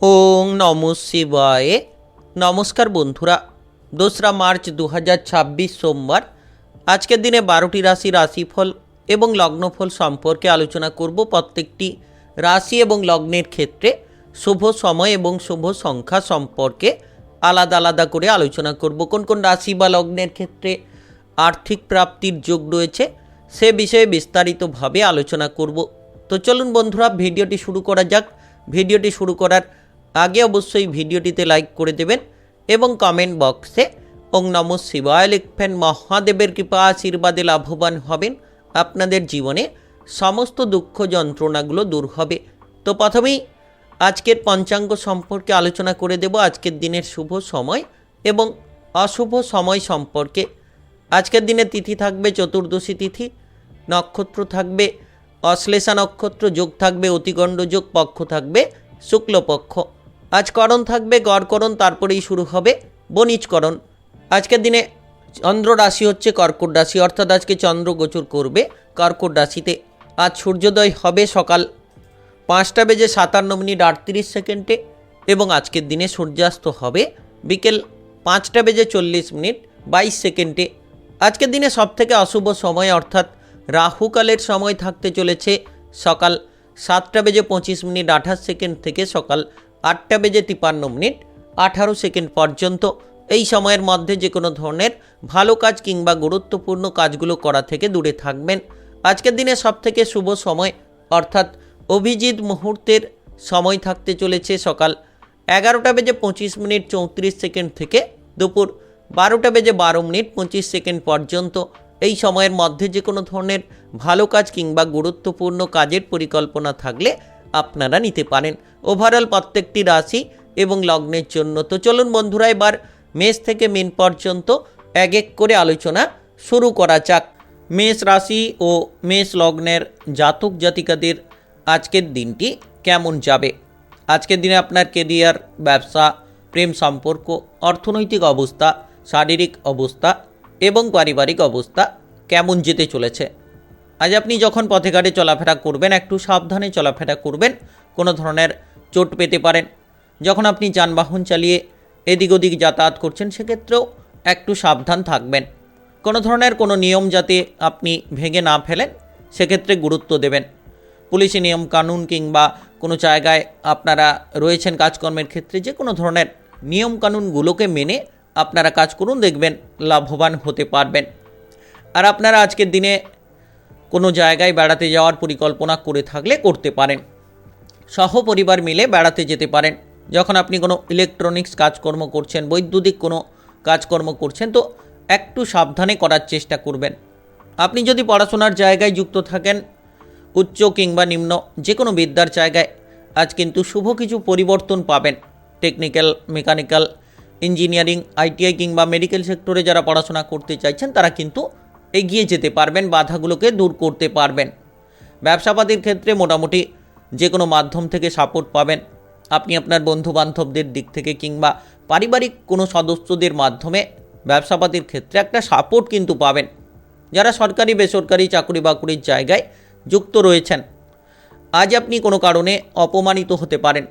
ওং নমঃ শিবায়। নমস্কার বন্ধুরা, 2রা মার্চ 2026 সোমবার। আজকের দিনে 12টি রাশিফল এবং লগ্নফল সম্পর্কে আলোচনা করব। প্রত্যেকটি রাশি এবং লগ্নের ক্ষেত্রে শুভ সময় এবং শুভ সংখ্যা সম্পর্কে আলাদা আলাদা করে আলোচনা করব। কোন কোন রাশি বা লগ্নের ক্ষেত্রে আর্থিক প্রাপ্তির যোগ রয়েছে সে বিষয়ে বিস্তারিতভাবে আলোচনা করব। তো চলুন বন্ধুরা, ভিডিওটি শুরু করা যাক। ভিডিওটি শুরু করার আগে অবশ্যই ভিডিওটিতে লাইক করে দেবেন এবং কমেন্ট বক্সে ওং নমঃ শিবায় লিখবেন। মহাদেবের কৃপা আশীর্বাদে লাভবান হবেন, আপনাদের জীবনে সমস্ত দুঃখ যন্ত্রণাগুলো দূর হবে। তো প্রথমেই আজকের পঞ্চাঙ্গ সম্পর্কে আলোচনা করে দেব। আজকের দিনের শুভ সময় এবং অশুভ সময় সম্পর্কে। আজকের দিনে তিথি থাকবে চতুর্দশী তিথি, নক্ষত্র থাকবে অশ্লেষা নক্ষত্র, যোগ থাকবে অতিগণ্ড যোগ, পক্ষ থাকবে শুক্লপক্ষ। আজ করণ থাকবে গড়করণ, তারপরেই শুরু হবে বণিজকরণ। আজকের দিনে চন্দ্র রাশি হচ্ছে কর্কট রাশি, অর্থাৎ আজকে চন্দ্র গোচর করবে কর্কট রাশিতে। আজ সূর্যোদয় হবে সকাল 5:57:38 এবং আজকের দিনে সূর্যাস্ত হবে বিকেল 5:40:22। আজকের দিনে সবথেকে অশুভ সময় অর্থাৎ রাহুকালের সময় থাকতে চলেছে সকাল 7:25:28 থেকে সকাল 8:53:18 পর্যন্ত। এই সময়ের মধ্যে যে কোনো ধরনের ভালো কাজ কিংবা গুরুত্বপূর্ণ কাজগুলো করা থেকে দূরে থাকবেন। আজকের দিনে সবথেকে শুভ সময় অর্থাৎ অভিজিৎ মুহূর্তের সময় থাকতে চলেছে সকাল 11:25:34 থেকে দুপুর 12:12:25 পর্যন্ত। এই সময়ের মধ্যে যে কোনো ধরনের ভালো কাজ কিংবা গুরুত্বপূর্ণ কাজের পরিকল্পনা থাকলে আপনারা নিতে পারেন। ওভারঅল প্রত্যেকটি রাশি এবং লগ্নের জন্য। তো চলুন বন্ধুরা, এবার মেষ থেকে মীন পর্যন্ত এক এক করে আলোচনা শুরু করা যাক। মেষ রাশি ও মেষ লগ্নের জাতক জাতিকাদের আজকের দিনটি কেমন যাবে? আজকের দিনে আপনার কেরিয়ার, ব্যবসা, প্রেম সম্পর্ক, অর্থনৈতিক অবস্থা, শারীরিক অবস্থা এবং পারিবারিক অবস্থা কেমন যেতে চলেছে? আজ আপনি যখন পথে ঘাটে চলাফেরা করবেন একটু সাবধানে চলাফেরা করবেন, কোনো ধরনের চোট পেতে পারেন। যখন আপনি যানবাহন চালিয়ে এদিক ওদিক যাতায়াত করছেন সেক্ষেত্রেও একটু সাবধান থাকবেন। কোনো ধরনের কোনো নিয়ম যাতে আপনি ভেঙে না ফেলেন সেক্ষেত্রে গুরুত্ব দেবেন। পুলিশি নিয়ম কানুন কিংবা কোনো জায়গায় আপনারা রয়েছেন কাজকর্মের ক্ষেত্রে, যে কোনো ধরনের নিয়ম কানুনগুলোকে মেনে আপনারা কাজ করুন, দেখবেন লাভবান হতে পারবেন। আর আপনারা আজকের দিনে কোনো জায়গায় বেড়াতে যাওয়ার পরিকল্পনা করে থাকলে করতে পারেন। সহপরিবার মিলে বেড়াতে যেতে পারেন। যখন আপনি কোনো ইলেকট্রনিক্স কাজকর্ম করছেন, বৈদ্যুতিক কোনো কাজকর্ম করছেন, তো একটু সাবধানে করার চেষ্টা করবেন। আপনি যদি পড়াশোনার জায়গায় যুক্ত থাকেন, উচ্চ কিংবা নিম্ন যে কোনো বিদ্যার জায়গায়, আজ কিন্তু শুভ কিছু পরিবর্তন পাবেন। টেকনিক্যাল, মেকানিক্যাল, ইঞ্জিনিয়ারিং, আইটিআই কিংবা মেডিকেল সেক্টরে যারা পড়াশোনা করতে চাইছেন তারা কিন্তু এগিয়ে যেতে পারবেন, বাধাগুলোকে দূর করতে পারবেন। ব্যবসাপাতির ক্ষেত্রে মোটামুটি যে কোনো মাধ্যম থেকে সাপোর্ট পাবেন। আপনি আপনার বন্ধুবান্ধবদের দিক থেকে কিংবা পারিবারিক কোনো সদস্যদের মাধ্যমে ব্যবসাপাতির ক্ষেত্রে একটা সাপোর্ট কিন্তু পাবেন। যারা সরকারি বেসরকারি চাকরি বাকরির জায়গায় যুক্ত রয়েছেন, আজ আপনি কোনো কারণে অপমানিত হতে পারেন।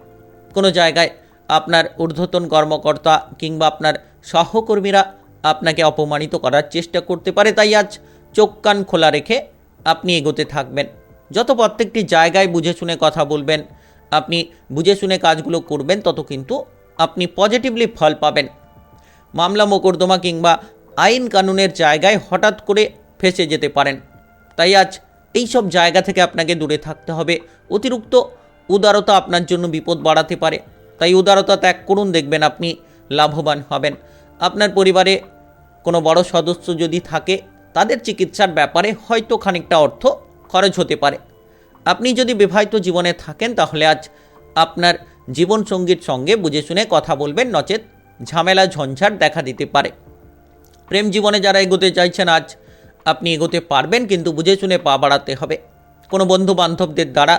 কোনো জায়গায় আপনার ঊর্ধ্বতন কর্মকর্তা কিংবা আপনার সহকর্মীরা আপনাকে অপমানিত করার চেষ্টা করতে পারে। তাই আজ চোখ কান খোলা রেখে আপনি এগোতে থাকবেন। যত প্রত্যেকটি জায়গায় বুঝে শুনে কথা বলবেন, আপনি বুঝে শুনে কাজগুলো করবেন, তত কিন্তু আপনি পজিটিভলি ফল পাবেন। মামলা মোকদ্দমা কিংবা আইন কানুনের জায়গায় হঠাৎ করে ফেঁসে যেতে পারেন। তাই আজ এই সব জায়গা থেকে আপনাকে দূরে থাকতে হবে। অতিরিক্ত উদারতা আপনার জন্য বিপদ বাড়াতে পারে, তাই উদারতা ত্যাগ করুন, দেখবেন আপনি লাভবান হবেন। আপনার পরিবারে কোনো বড় সদস্য যদি থাকে, তাদের চিকিৎসার ব্যাপারে হয়তো খানিকটা অর্থ খরচ হতে পারে। আপনি যদি বিবাহিত জীবনে থাকেন তাহলে আজ আপনার জীবনসঙ্গীর সঙ্গে বুঝে শুনে কথা বলবেন, নচেত ঝামেলা ঝঞ্ঝাট দেখা দিতে পারে। প্রেম জীবনে যারা এগোতে চাইছেন, আজ আপনি এগোতে পারবেন, কিন্তু বুঝে শুনে পা বাড়াতে হবে। কোনো বন্ধু বান্ধবদের দ্বারা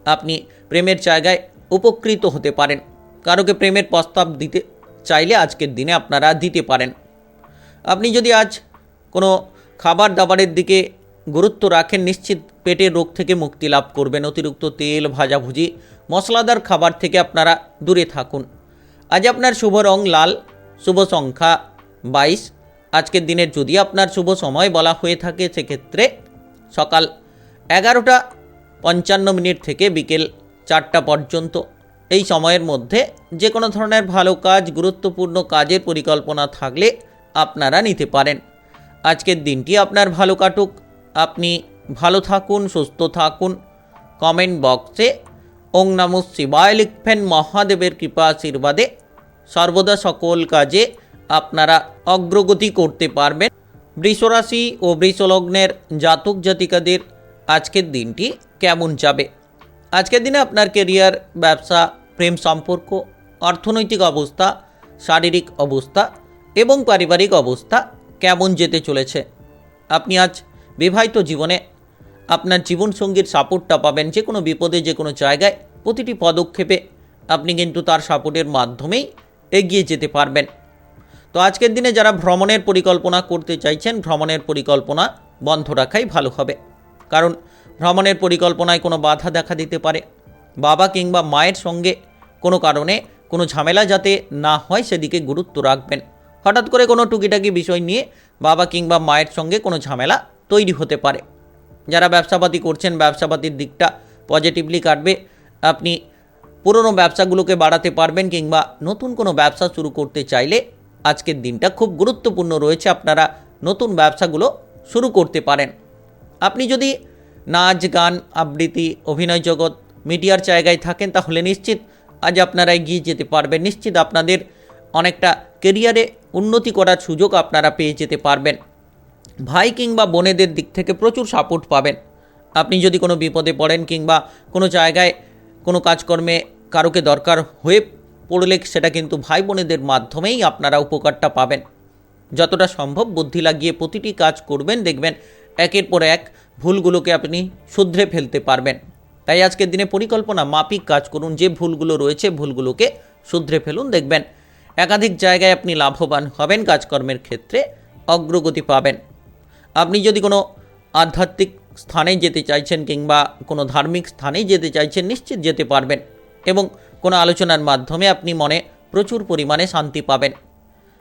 আপনি প্রেমের জায়গায় উপকৃত হতে পারেন। কারোকে প্রেমের প্রস্তাব দিতে চাইলে আজকের দিনে আপনারা দিতে পারেন। আপনি যদি আজ কোনো খাবার দাবারের দিকে গুরুত্ব রাখেন, নিশ্চিত পেটের রোগ থেকে মুক্তি লাভ করবেন। অতিরিক্ত তেল, ভাজাভুজি, মশলাদার খাবার থেকে আপনারা দূরে থাকুন। আজ আপনার শুভ রং লাল, শুভ সংখ্যা 22। আজকের দিনের যদি আপনার শুভ সময় বলা হয়ে থাকে সেক্ষেত্রে সকাল 11:55 থেকে বিকেল 4টা পর্যন্ত। এই সময়ের মধ্যে যে কোনো ধরনের ভালো কাজ, গুরুত্বপূর্ণ কাজের পরিকল্পনা থাকলে আপনারা নিতে পারেন। আজকের দিনটি আপনার ভালো কাটুক, আপনি ভালো থাকুন, সুস্থ থাকুন। কমেন্ট বক্সে ওং নমঃ শিবায় লিখবেন। মহাদেবের কৃপা আশীর্বাদে সর্বদা সকল কাজে আপনারা অগ্রগতি করতে পারবেন। বৃষরাশি ও বৃষলগ্নের জাতক জাতিকাদের আজকের দিনটি কেমন যাবে? আজকের দিনে আপনার কেরিয়ার, ব্যবসা, প্রেম সম্পর্ক, অর্থনৈতিক অবস্থা, শারীরিক অবস্থা এবং পারিবারিক অবস্থা কেমন যেতে চলেছে? আপনি আজ বিবাহিত জীবনে আপনার জীবনসঙ্গীর সাপোর্টটা পাবেন। যে কোনো বিপদে, যে কোনো জায়গায়, প্রতিটি পদক্ষেপে আপনি কিন্তু তার সাপোর্টের মাধ্যমেই এগিয়ে যেতে পারবেন। তো আজকের দিনে যারা ভ্রমণের পরিকল্পনা করতে চাইছেন, ভ্রমণের পরিকল্পনা বন্ধ রাখাই ভালো হবে। কারণ ভ্রমণের পরিকল্পনায় কোনো বাধা দেখা দিতে পারে। বাবা কিংবা মায়ের সঙ্গে কোনো কারণে কোনো ঝামেলা যাতে না হয় সেদিকে গুরুত্ব রাখবেন। হঠাৎ করে কোনো টুকিটাকি বিষয় নিয়ে বাবা কিংবা মায়ের সঙ্গে কোনো ঝামেলা তৈরি হতে পারে। যারা ব্যবসাপাতি করছেন, ব্যবসাপাতির দিকটা পজিটিভলি কাটবে। আপনি পুরনো ব্যবসাগুলোকে বাড়াতে পারবেন কিংবা নতুন কোনো ব্যবসা শুরু করতে চাইলে আজকের দিনটা খুব গুরুত্বপূর্ণ রয়েছে। আপনারা নতুন ব্যবসাগুলো শুরু করতে পারেন। আপনি যদি নাচ, গান, আবৃত্তি, অভিনয় জগৎ, মিডিয়ার জায়গায় থাকেন তাহলে নিশ্চিত আজ আপনারা এগিয়ে যেতে পারবেন। নিশ্চিত আপনাদের অনেকটা কেরিয়ারে উন্নতি করার সুযোগ আপনারা পেয়ে যেতে পারবেন। ভাই কিংবা বোনেদের দিক থেকে প্রচুর সাপোর্ট পাবেন। আপনি যদি কোনো বিপদে পড়েন কিংবা কোনো জায়গায় কোনো কাজকর্মে কারোকে দরকার হয়ে পড়লে সেটা কিন্তু ভাই বোনেদের মাধ্যমেই আপনারা উপকারটা পাবেন। যতটা সম্ভব বুদ্ধি লাগিয়ে প্রতিটি কাজ করবেন, দেখবেন একের পর এক ভুলগুলোকে আপনি শুধরে ফেলতে পারবেন। তাই আজকের দিনে পরিকল্পনা মাফিক কাজ করুন। যে ভুলগুলো রয়েছে ভুলগুলোকে শুধরে ফেলুন, দেখবেন একাধিক জায়গায় আপনি লাভবান হবেন, কাজকর্মের ক্ষেত্রে অগ্রগতি পাবেন। আপনি যদি কোনো আধ্যাত্মিক স্থানে যেতে চাইছেন কিংবা কোনো ধার্মিক স্থানে যেতে চাইছেন নিশ্চিত যেতে পারবেন এবং কোনো আলোচনার মাধ্যমে আপনি মনে প্রচুর পরিমাণে শান্তি পাবেন।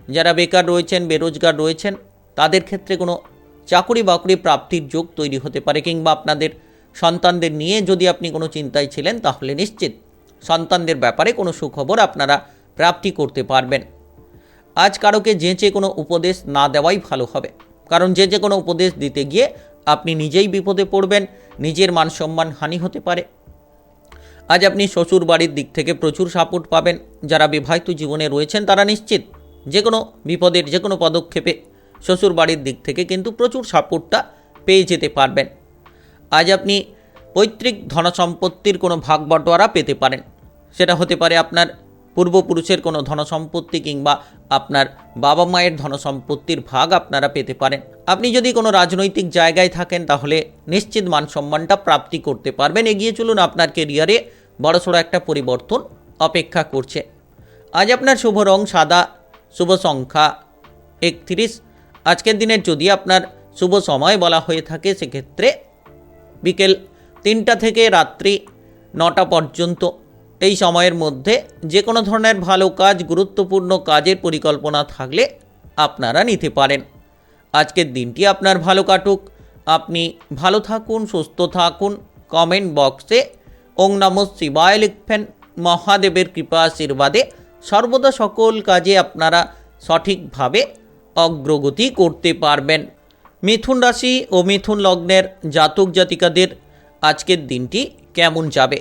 যারা বেকার রয়েছেন, বেরোজগার রয়েছেন তাদের ক্ষেত্রে কোনো চাকরি বাকরি প্রাপ্তির যোগ তৈরি হতে পারে কিংবা আপনাদের সন্তানদের নিয়ে যদি আপনি কোনো চিন্তায় ছিলেন তাহলে নিশ্চিত সন্তানদের ব্যাপারে কোনো সুখবর আপনারা প্রাপ্তি করতে পারবেন। আজ কারোকে যেচে কোনো উপদেশ না দেওয়াই ভালো হবে, কারণ যে কোনো উপদেশ দিতে গিয়ে আপনি নিজেই বিপদে পড়বেন, নিজের মান সম্মান হানি হতে পারে। আজ আপনি শ্বশুর বাড়ির দিক থেকে প্রচুর সাপোর্ট পাবেন। যারা বিবাহিত জীবনে রয়েছেন তারা নিশ্চিত যে কোনো বিপদের, যে কোনো পদক্ষেপে শ্বশুর বাড়ির দিক থেকে কিন্তু প্রচুর সাপোর্টটা পেয়ে যেতে পারবেন। আজ আপনি পৈতৃক ধনসম্পত্তির কোনো ভাগ বটোয়ারা পেতে পারেন। সেটা হতে পারে আপনার পূর্বপুরুষের কোনো ধনসম্পত্তি কিংবা আপনার বাবা মায়ের ধনসম্পত্তির ভাগ আপনারা পেতে পারেন। আপনি যদি কোনো রাজনৈতিক জায়গায় থাকেন তাহলে নিশ্চিত মান সম্মানটা প্রাপ্তি করতে পারবেন। এগিয়ে চলুন, আপনার কেরিয়ারে বড়সড় একটা পরিবর্তন অপেক্ষা করছে। আজ আপনার শুভ রং সাদা, শুভ সংখ্যা 31। আজকের দিনের যদি আপনার শুভ সময় বলা হয়ে থাকে সেক্ষেত্রে বিকেল 3টা থেকে রাত্রি 9টা পর্যন্ত। এই সময়ের মধ্যে যে কোনো ধরনের ভালো কাজ, গুরুত্বপূর্ণ কাজের পরিকল্পনা থাকলে আপনারা নিতে পারেন। আজকের দিনটি আপনার ভালো কাটুক, আপনি ভালো থাকুন, সুস্থ থাকুন। কমেন্ট বক্সে ওং নমঃ শিবায় লিখবেন। মহাদেবের কৃপা আশীর্বাদে সর্বদা সকল কাজে আপনারা সঠিকভাবে অগ্রগতি করতে পারবেন। মিথুন রাশি ও মিথুন লগ্নের জাতক জাতিকাদের আজকের দিনটি কেমন যাবে?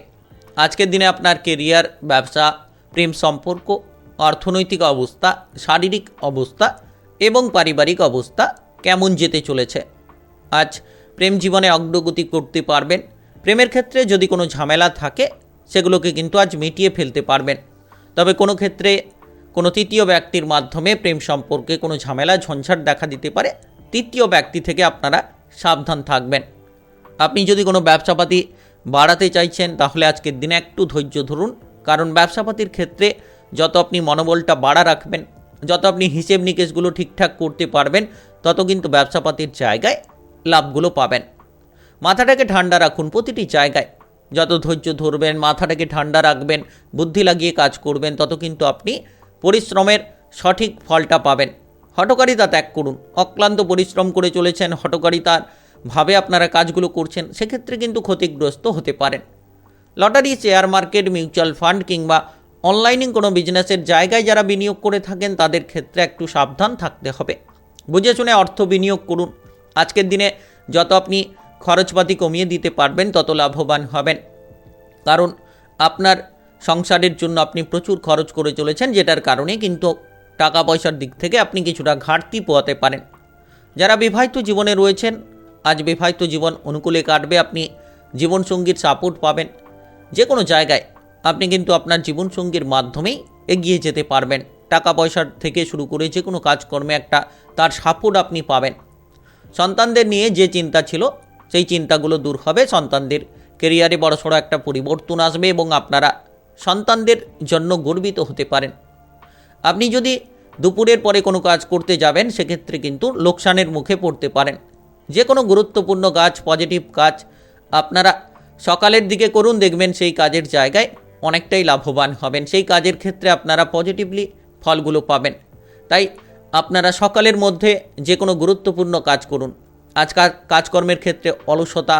আজকের দিনে আপনার কেরিয়ার, ব্যবসা, প্রেম সম্পর্ক, অর্থনৈতিক অবস্থা, শারীরিক অবস্থা এবং পারিবারিক অবস্থা কেমন যেতে চলেছে? আজ প্রেম জীবনে অগ্রগতি করতে পারবেন। প্রেমের ক্ষেত্রে যদি কোনো ঝামেলা থাকে সেগুলোকে কিন্তু আজ মিটিয়ে ফেলতে পারবেন। তবে কোনো ক্ষেত্রে কোনো তৃতীয় ব্যক্তির মাধ্যমে প্রেম সম্পর্কে কোনো ঝামেলা, ঝঞ্ঝাট দেখা দিতে পারে। তৃতীয় ব্যক্তি থেকে আপনারা সাবধান থাকবেন। আপনি যদি কোনো ব্যবসাপাতি বাড়াতে চাইছেন তাহলে আজকের দিনে একটু ধৈর্য ধরুন, কারণ ব্যবসাপাতির ক্ষেত্রে যত আপনি মনোবলটা বাড়া রাখবেন, যত আপনি হিসেব নিকেশগুলো ঠিকঠাক করতে পারবেন, তত কিন্তু ব্যবসাপাতির জায়গায় লাভগুলো পাবেন। মাথাটাকে ঠান্ডা রাখুন প্রতিটি জায়গায়। যত ধৈর্য ধরবেন, মাথাটাকে ঠান্ডা রাখবেন, বুদ্ধি লাগিয়ে কাজ করবেন, তত কিন্তু আপনি পরিশ্রমের সঠিক ফলটা পাবেন। হঠকারিতা ত্যাগ করুন। অক্লান্ত পরিশ্রম করে চলেছেন, হঠকারিতার ভাবে আপনারা কাজগুলো করছেন, সেক্ষেত্রে কিন্তু ক্ষতিগ্রস্ত হতে পারেন। Lottery, share market, mutual fund কিংবা অনলাইনে কোনো বিজনেসের জায়গায় যারা বিনিয়োগ করে থাকেন তাদের ক্ষেত্রে একটু সাবধান থাকতে হবে। বুঝে শুনে অর্থ বিনিয়োগ করুন। আজকের দিনে যত আপনি খরচপাতি কমিয়ে দিতে পারবেন তত লাভবান হবেন, কারণ আপনার সংসারের জন্য আপনি প্রচুর খরচ করে চলেছেন, যেটার কারণে কিন্তু টাকা পয়সার দিক থেকে আপনি কিছুটা ঘাটতি পোহাতে পারেন। যারা বিবাহিত জীবনে রয়েছেন, আজ বিবাহিত জীবন অনুকূলে কাটবে। আপনি জীবনসঙ্গীর সাপোর্ট পাবেন। যে কোনো জায়গায় আপনি কিন্তু আপনার জীবনসঙ্গীর মাধ্যমেই এগিয়ে যেতে পারবেন। টাকা পয়সার থেকে শুরু করে যে কোনো কাজকর্মে একটা তার সাপোর্ট আপনি পাবেন। সন্তানদের নিয়ে যে চিন্তা ছিল সেই চিন্তাগুলো দূর হবে। সন্তানদের কেরিয়ারে বড়সড় একটা পরিবর্তন আসবে এবং আপনারা সন্তানদের জন্য গর্বিত হতে পারেন। আপনি যদি দুপুরের পরে কোনো কাজ করতে যাবেন, সেক্ষেত্রে কিন্তু লোকসানের মুখে পড়তে পারেন। যে কোনো গুরুত্বপূর্ণ কাজ, পজিটিভ কাজ আপনারা সকালের দিকে করুন, দেখবেন সেই কাজের জায়গায় অনেকটাই লাভবান হবেন। সেই কাজের ক্ষেত্রে আপনারা পজিটিভলি ফলগুলো পাবেন। তাই আপনারা সকালের মধ্যে যে কোনো গুরুত্বপূর্ণ কাজ করুন। আজ কাজকর্মের ক্ষেত্রে অলসতা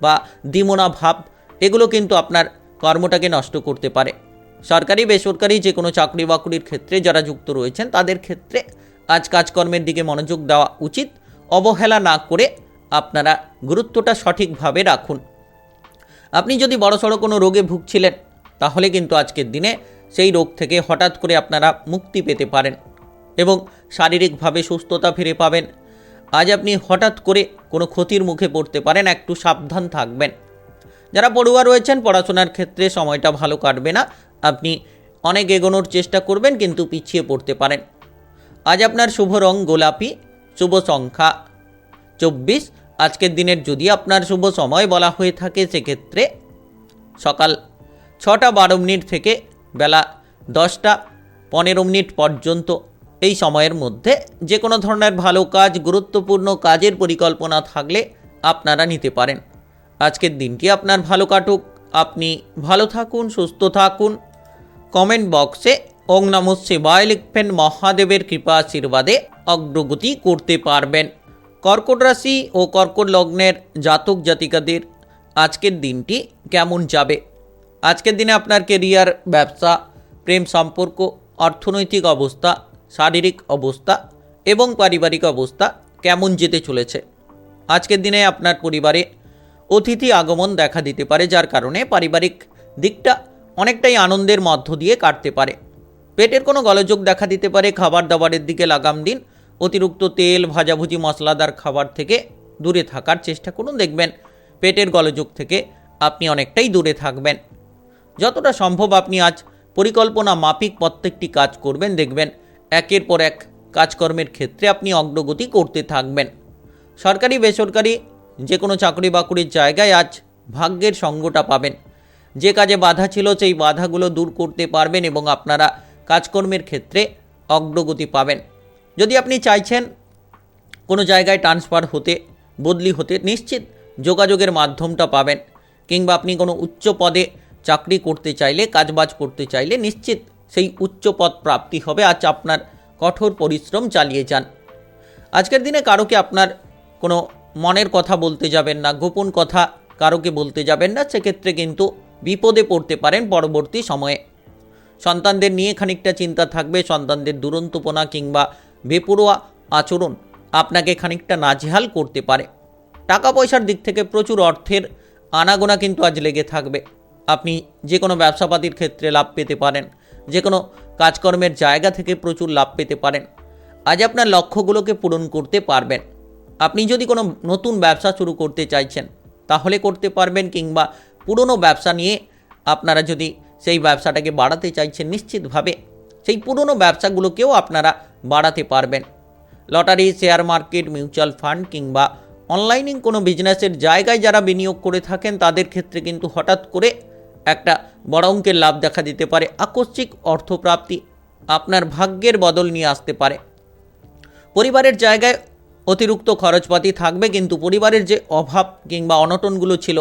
বা দ্বিমনা ভাব, এগুলো কিন্তু আপনার কর্মটাকে নষ্ট করতে পারে। সরকারি বেসরকারি যে কোনো চাকরি বাকরির ক্ষেত্রে যারা যুক্ত রয়েছেন তাদের ক্ষেত্রে আজ কাজকর্মের দিকে মনোযোগ দেওয়া উচিত। অবহেলা না করে আপনারা গুরুত্বটা সঠিকভাবে রাখুন। আপনি যদি বড়সড় কোনো রোগে ভুগছিলেন, তাহলে কিন্তু আজকের দিনে সেই রোগ থেকে হঠাৎ করে আপনারা মুক্তি পেতে পারেন এবং শারীরিকভাবে সুস্থতা ফিরে পাবেন। আজ আপনি হঠাৎ করে কোনো ক্ষতির মুখে পড়তে পারেন, একটু সাবধান থাকবেন। যারা পড়ুয়া রয়েছেন, পড়াশোনার ক্ষেত্রে সময়টা ভালো কাটবে না। আপনি অনেক এগোনোর চেষ্টা করবেন কিন্তু পিছিয়ে পড়তে পারেন। আজ আপনার শুভ রং গোলাপি, শুভ সংখ্যা 24। আজকের দিনের যদি আপনার শুভ সময় বলা হয়ে থাকে, সেক্ষেত্রে সকাল 6:12 থেকে বেলা 10:15 পর্যন্ত এই সময়ের মধ্যে যে কোনো ধরনের ভালো কাজ, গুরুত্বপূর্ণ কাজের পরিকল্পনা থাকলে আপনারা নিতে পারেন। আজকের দিনটি আপনার ভালো কাটুক। আপনি ভালো থাকুন, সুস্থ থাকুন। কমেন্ট বক্সে ওং নমঃ শিবায় লিখবেন। মহাদেবের কৃপা আশীর্বাদে অগ্রগতি করতে পারবেন। কর্কট রাশি ও কর্কট লগ্নের জাতক জাতিকাদের আজকের দিনটি কেমন যাবে? আজকের দিনে আপনার কেরিয়ার, ব্যবসা, প্রেম সম্পর্ক, অর্থনৈতিক অবস্থা, শারীরিক অবস্থা এবং পারিবারিক অবস্থা কেমন যেতে চলেছে? আজকের দিনে আপনার পরিবারে অতিথি আগমন দেখা দিতে পারে, যার কারণে পারিবারিক দিকটা অনেকটাই আনন্দের মধ্য দিয়ে কাটতে পারে। পেটের কোনো গোলযোগ দেখা দিতে পারে। খাবার দাবারের দিকে লাগাম দিন। অতিরিক্ত তেল, ভাজাভুজি, মশলাদার খাবার থেকে দূরে থাকার চেষ্টা করুন। দেখবেন পেটের গোলযোগ থেকে আপনি অনেকটাই দূরে থাকবেন। যতটা সম্ভব আপনি আজ পরিকল্পনা মাফিক প্রত্যেকটি কাজ করবেন। দেখবেন একের পর এক কাজকর্মের ক্ষেত্রে আপনি অগ্রগতি করতে থাকবেন। সরকারি বেসরকারি যে কোনো চাকরি বাকরির জায়গায় আজ ভাগ্যের সঙ্গটা পাবেন। যে কাজে বাধা ছিল সেই বাধাগুলো দূর করতে পারবেন এবং আপনারা কাজকর্মের ক্ষেত্রে অগ্রগতি পাবেন। যদি আপনি চাইছেন কোনো জায়গায় ট্রান্সফার হতে, বদলি হতে, নিশ্চিত যোগাযোগের মাধ্যমটা পাবেন। কিংবা আপনি কোনো উচ্চ পদে চাকরি করতে চাইলে, কাজবাজ করতে চাইলে নিশ্চিত সেই উচ্চ পদ প্রাপ্তি হবে। আজ আপনার কঠোর পরিশ্রম চালিয়ে যান। আজকের দিনে কারোকে আপনার কোনো মনের কথা বলতে যাবেন না, গোপন কথা কারোকে বলতে যাবেন না। সেক্ষেত্রে কিন্তু বিপদে পড়তে পারেন পরবর্তী সময়ে। সন্তানদের নিয়ে খানিকটা চিন্তা থাকবে। সন্তানদের দুরন্তপনা কিংবা বেপরোয়া আচরণ আপনাকে খানিকটা নাজেহাল করতে পারে। টাকা পয়সার দিক থেকে প্রচুর অর্থের আনাগোনা কিন্তু আজ লেগে থাকবে। আপনি যে কোনো ব্যবসাপাতির ক্ষেত্রে লাভ পেতে পারেন। যে কোনো কাজকর্মের জায়গা থেকে প্রচুর লাভ পেতে পারেন। আজ আপনার লক্ষ্যগুলোকে পূরণ করতে পারবেন। আপনি যদি কোনো নতুন ব্যবসা শুরু করতে চাইছেন তাহলে করতে পারবেন, কিংবা পুরনো ব্যবসা নিয়ে আপনারা যদি সেই ব্যবসাটাকে বাড়াতে চাইছেন, নিশ্চিতভাবে সেই পুরনো ব্যবসাগুলোকেও আপনারা বাড়াতে পারবেন। Lottery, share market, mutual fund কিংবা অনলাইনে কোনো বিজনেসের জায়গায় যারা বিনিয়োগ করে থাকেন তাদের ক্ষেত্রে কিন্তু হঠাৎ করে একটা বড় অঙ্কের লাভ দেখা দিতে পারে। আকস্মিক অর্থপ্রাপ্তি আপনার ভাগ্যের বদল নিয়ে আসতে পারে। পরিবারের জায়গায় অতিরিক্ত খরচপাতি থাকবে, কিন্তু পরিবারের যে অভাব কিংবা অনটনগুলো ছিল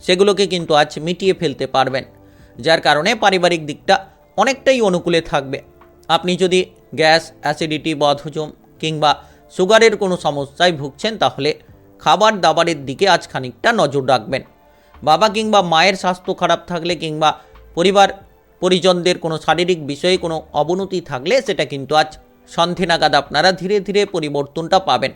সেগুলোকে কিন্তু আজ মিটিয়ে ফেলতে পারবেন, যার কারণে পারিবারিক দিকটা অনেকটাই অনুকূলে থাকবে। আপনি যদি গ্যাস, অ্যাসিডিটি, বদহজম কিংবা সুগারের কোনো সমস্যায় ভুগছেন, তাহলে খাবার দাবারের দিকে আজ খানিকটা নজর রাখবেন। বাবা কিংবা মায়ের স্বাস্থ্য খারাপ থাকলে কিংবা পরিবার পরিজনদের কোনো শারীরিক বিষয়ে কোনো অবনতি থাকলে সেটা কিন্তু আজ সন্ধে নাগাদ আপনারা ধীরে ধীরে পরিবর্তনটা পাবেন।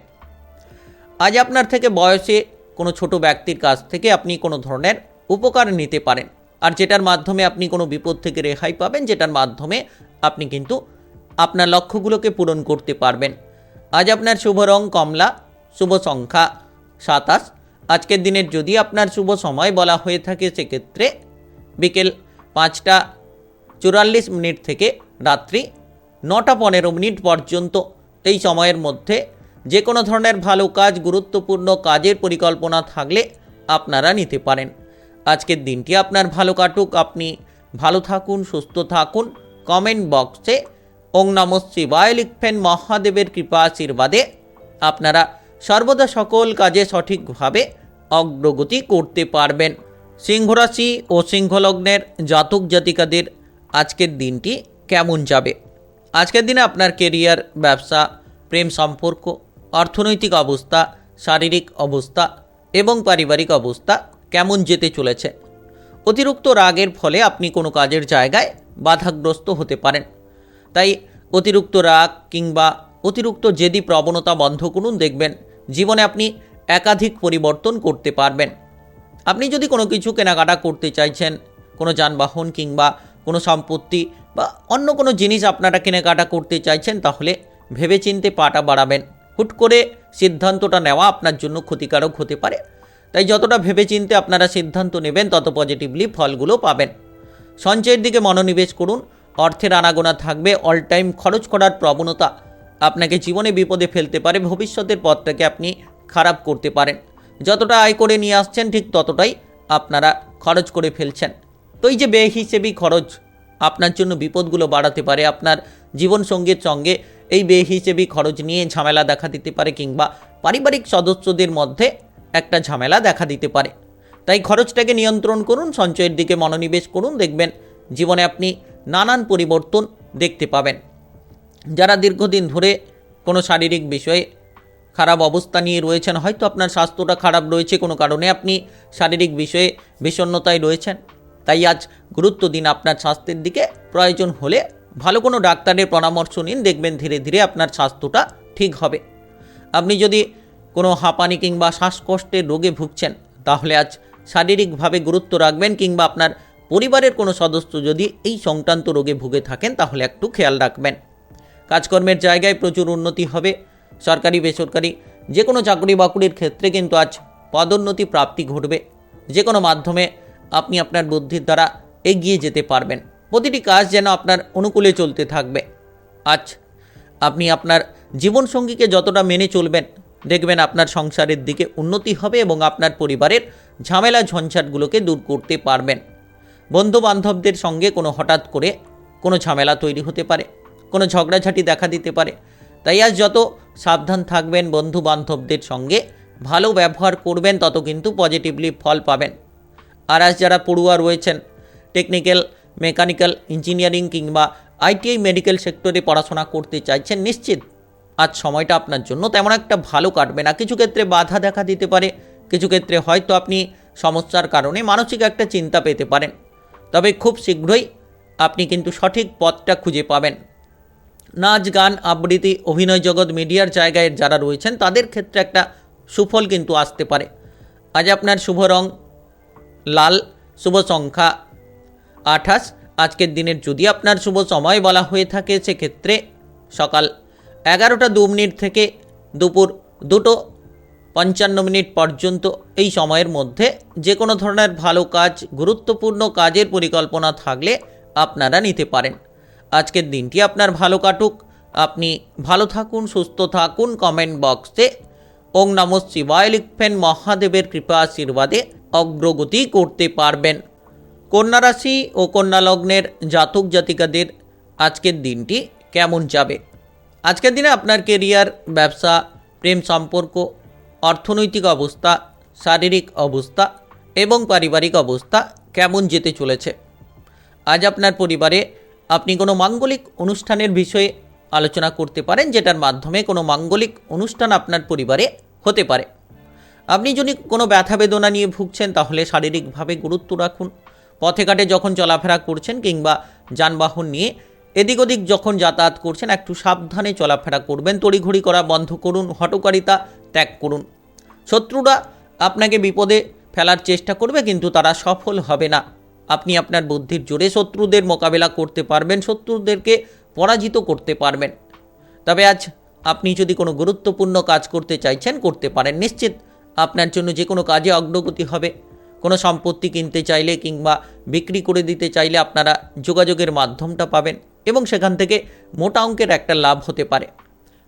আজ আপনার থেকে বয়সে কোনো ছোট ব্যক্তির কাছ থেকে আপনি কোনো ধরনের উপকার নিতে পারেন, আর যেটার মাধ্যমে আপনি কোনো বিপদ থেকে রেহাই পাবেন, যেটার মাধ্যমে আপনি কিন্তু আপনার লক্ষ্যগুলোকে পূরণ করতে পারবেন। আজ আপনার শুভ রং কমলা, শুভ সংখ্যা 27। আজকের দিনের যদি আপনার শুভ সময় বলা হয়ে থাকে সেক্ষেত্রে বিকেল 5টা 44 থেকে রাত্রি 9টা 15 পর্যন্ত। এই সময়ের মধ্যে যে কোনো ধরনের ভালো কাজ, গুরুত্বপূর্ণ কাজের পরিকল্পনা থাকলে আপনারা নিতে পারেন। আজকের দিনটি আপনার ভালো কাটুক, আপনি ভালো থাকুন, সুস্থ থাকুন। কমেন্ট বক্সে ওং নমঃ শিবায় লিখবেন। মহাদেবের কৃপা আশীর্বাদে আপনারা সর্বদা সকল কাজে সঠিকভাবে অগ্রগতি করতে পারবেন। সিংহ রাশি ও সিংহলগ্নের জাতক জাতিকাদের আজকের দিনটি কেমন যাবে? আজকের দিনে আপনার কেরিয়ার, ব্যবসা, প্রেম সম্পর্ক, অর্থনৈতিক অবস্থা, শারীরিক অবস্থা এবং পারিবারিক অবস্থা কেমন যেতে চলেছে? অতিরিক্ত রাগের ফলে আপনি কোনো কাজের জায়গায় বাধাগ্রস্ত হতে পারেন, তাই অতিরিক্ত রাগ কিংবা অতিরিক্ত জেদি প্রবণতা বন্ধ করুন। দেখবেন জীবনে আপনি একাধিক পরিবর্তন করতে পারবেন। আপনি যদি কোনো কিছু কেনাকাটা করতে চাইছেন, কোনো যানবাহন কিংবা কোনো সম্পত্তি বা অন্য কোনো জিনিস আপনারা কেনাকাটা করতে চাইছেন, তাহলে ভেবেচিন্তে পাটা বাড়াবেন। হুট করে সিদ্ধান্তটা নেওয়া আপনার জন্য ক্ষতিকারক হতে পারে, তাই যতটা ভেবেচিন্তে আপনারা সিদ্ধান্ত নেবেন তত পজিটিভলি ফলগুলো পাবেন। সঞ্চয়ের দিকে মনোনিবেশ করুন। অর্থের আনাগোনা থাকবে। অল টাইম খরচ করার প্রবণতা আপনাকে জীবনে বিপদে ফেলতে পারে। ভবিষ্যতের পথটাকে আপনি খারাপ করতে পারেন। যতটা আয় করে নিয়ে আসছেন ঠিক ততটাই আপনারা খরচ করে ফেলছেন। তো এই যে বেহিসেবি খরচ আপনার জন্য বিপদগুলো বাড়াতে পারে। আপনার জীবনসঙ্গীর সঙ্গে এই বেহিসেবি খরচ নিয়ে ঝামেলা দেখা দিতে পারে কিংবা পারিবারিক সদস্যদের মধ্যে একটা ঝামেলা দেখা দিতে পারে। তাই খরচটাকে নিয়ন্ত্রণ করুন, সঞ্চয়ের দিকে মনোনিবেশ করুন। দেখবেন জীবনে আপনি নানান পরিবর্তন দেখতে পাবেন। যারা দীর্ঘদিন ধরে কোনো শারীরিক বিষয়ে খারাপ অবস্থা নিয়ে রয়েছেন, হয়তো আপনার স্বাস্থ্যটা খারাপ রয়েছে, কোনো কারণে আপনি শারীরিক বিষয়ে বিষণ্ণতায় রয়েছেন, তাই আজ গুরুত্ব দিন আপনার স্বাস্থ্যের দিকে। প্রয়োজন হলে ভালো কোনো ডাক্তারের পরামর্শ নিন, দেখবেন ধীরে ধীরে আপনার স্বাস্থ্যটা ঠিক হবে। আপনি যদি কোনো হাঁপানি কিংবা শ্বাসকষ্টের রোগে ভুগছেন, তাহলে আজ শারীরিকভাবে গুরুত্ব রাখবেন, কিংবা আপনার পরিবারের কোনো সদস্য যদি এই সংক্রান্ত রোগে ভুগে থাকেন তাহলে একটু খেয়াল রাখবেন। কাজকর্মের জায়গায় প্রচুর উন্নতি হবে। সরকারি বেসরকারি যে কোনো চাকরি বাকরির ক্ষেত্রে কিন্তু আজ পদোন্নতি প্রাপ্তি ঘটবে। যে কোনো মাধ্যমে আপনি আপনার বুদ্ধির দ্বারা এগিয়ে যেতে পারবেন। প্রতিটি কাজ যেন আপনার অনুকূলে চলতে থাকবে। আজ আপনি আপনার জীবনসঙ্গীকে যতটা মেনে চলবেন, দেখবেন আপনার সংসারের দিকে উন্নতি হবে এবং আপনার পরিবারের ঝামেলা ঝঞ্ঝাটগুলোকে দূর করতে পারবেন। বন্ধু বান্ধবদের সঙ্গে কোনো হঠাৎ করে কোনো ঝামেলা তৈরি হতে পারে, কোনো ঝগড়াঝাটি দেখা দিতে পারে, তাই আজ যত সাবধান থাকবেন, বন্ধু বান্ধবদের সঙ্গে ভালো ব্যবহার করবেন, তত কিন্তু পজিটিভলি ফল পাবেন। আর আজ যারা পড়ুয়া রয়েছেন, টেকনিক্যাল, মেকানিক্যাল, ইঞ্জিনিয়ারিং কিংবা আইটিআই মেডিকেল সেক্টরে পড়াশোনা করতে চাইছেন, নিশ্চিত আজ সময়টা আপনার জন্য তেমন একটা ভালো কাটবে না। কিছু ক্ষেত্রে বাধা দেখা দিতে পারে, কিছু ক্ষেত্রে হয়তো আপনি সমস্যার কারণে মানসিক একটা চিন্তা পেতে পারেন, তবে খুব শীঘ্রই আপনি কিন্তু সঠিক পথটা খুঁজে পাবেন। নাচ, গান, আবৃত্তি, অভিনয় জগৎ, মিডিয়ার জায়গায় যারা রয়েছেন তাদের ক্ষেত্রে একটা সুফল কিন্তু আসতে পারে। আজ আপনার শুভ রং লাল, শুভ সংখ্যা 28। আজকের দিনের যদি আপনার শুভ সময় বলা হয়ে থাকে সেক্ষেত্রে সকাল 11টা 2 থেকে দুপুর 2টো 55 পর্যন্ত। এই সময়ের মধ্যে যে কোনো ধরনের ভালো কাজ, গুরুত্বপূর্ণ কাজের পরিকল্পনা থাকলে আপনারা নিতে পারেন। আজকের দিনটি আপনার ভালো কাটুক, আপনি ভালো থাকুন, সুস্থ থাকুন। কমেন্ট বক্সে ওং নমঃ শিবায় লিখবেন। মহাদেবের কৃপা আশীর্বাদে অগ্রগতি করতে পারবেন। কন্যা রাশি ও কন্যা লগ্নের জাতক জাতিকাদের আজকের দিনটি কেমন যাবে? আজকের দিনে আপনার কেরিয়ার, ব্যবসা, প্রেম সম্পর্ক, অর্থনৈতিক অবস্থা, শারীরিক অবস্থা এবং পারিবারিক অবস্থা কেমন যেতে চলেছে। আজ আপনার পরিবারে আপনি কোনো মাঙ্গলিক অনুষ্ঠানের বিষয়ে আলোচনা করতে পারেন, যেটার মাধ্যমে কোনো মাঙ্গলিক অনুষ্ঠান আপনার পরিবারে হতে পারে। আপনি যদি কোনো ব্যথা বেদনা নিয়ে ভুগছেন তাহলে শারীরিকভাবে গুরুত্ব রাখুন। পথে ঘাটে যখন চলাফেরা করছেন কিংবা যানবাহন নিয়ে এদিক ওদিক যখন যাতায়াত করছেন একটু সাবধানে চলাফেরা করবেন। তড়িঘড়ি করা বন্ধ করুন, হঠকারিতা ত্যাগ করুন। শত্রুরা আপনাকে বিপদে ফেলার চেষ্টা করবে কিন্তু তারা সফল হবে না। আপনি আপনার বুদ্ধির জোরে শত্রুদের মোকাবেলা করতে পারবেন, শত্রুদেরকে পরাজিত করতে পারবেন। তবে আজ আপনি যদি কোনো গুরুত্বপূর্ণ কাজ করতে চাইছেন করতে পারেন। নিশ্চিত আপনার জন্য যে কোনো কাজে অগ্রগতি হবে। কোনো সম্পত্তি কিনতে চাইলে কিংবা বিক্রি করে দিতে চাইলে আপনারা যোগাযোগের মাধ্যমটা পাবেন এবং সেখান থেকে মোটা অঙ্কের একটা লাভ হতে পারে।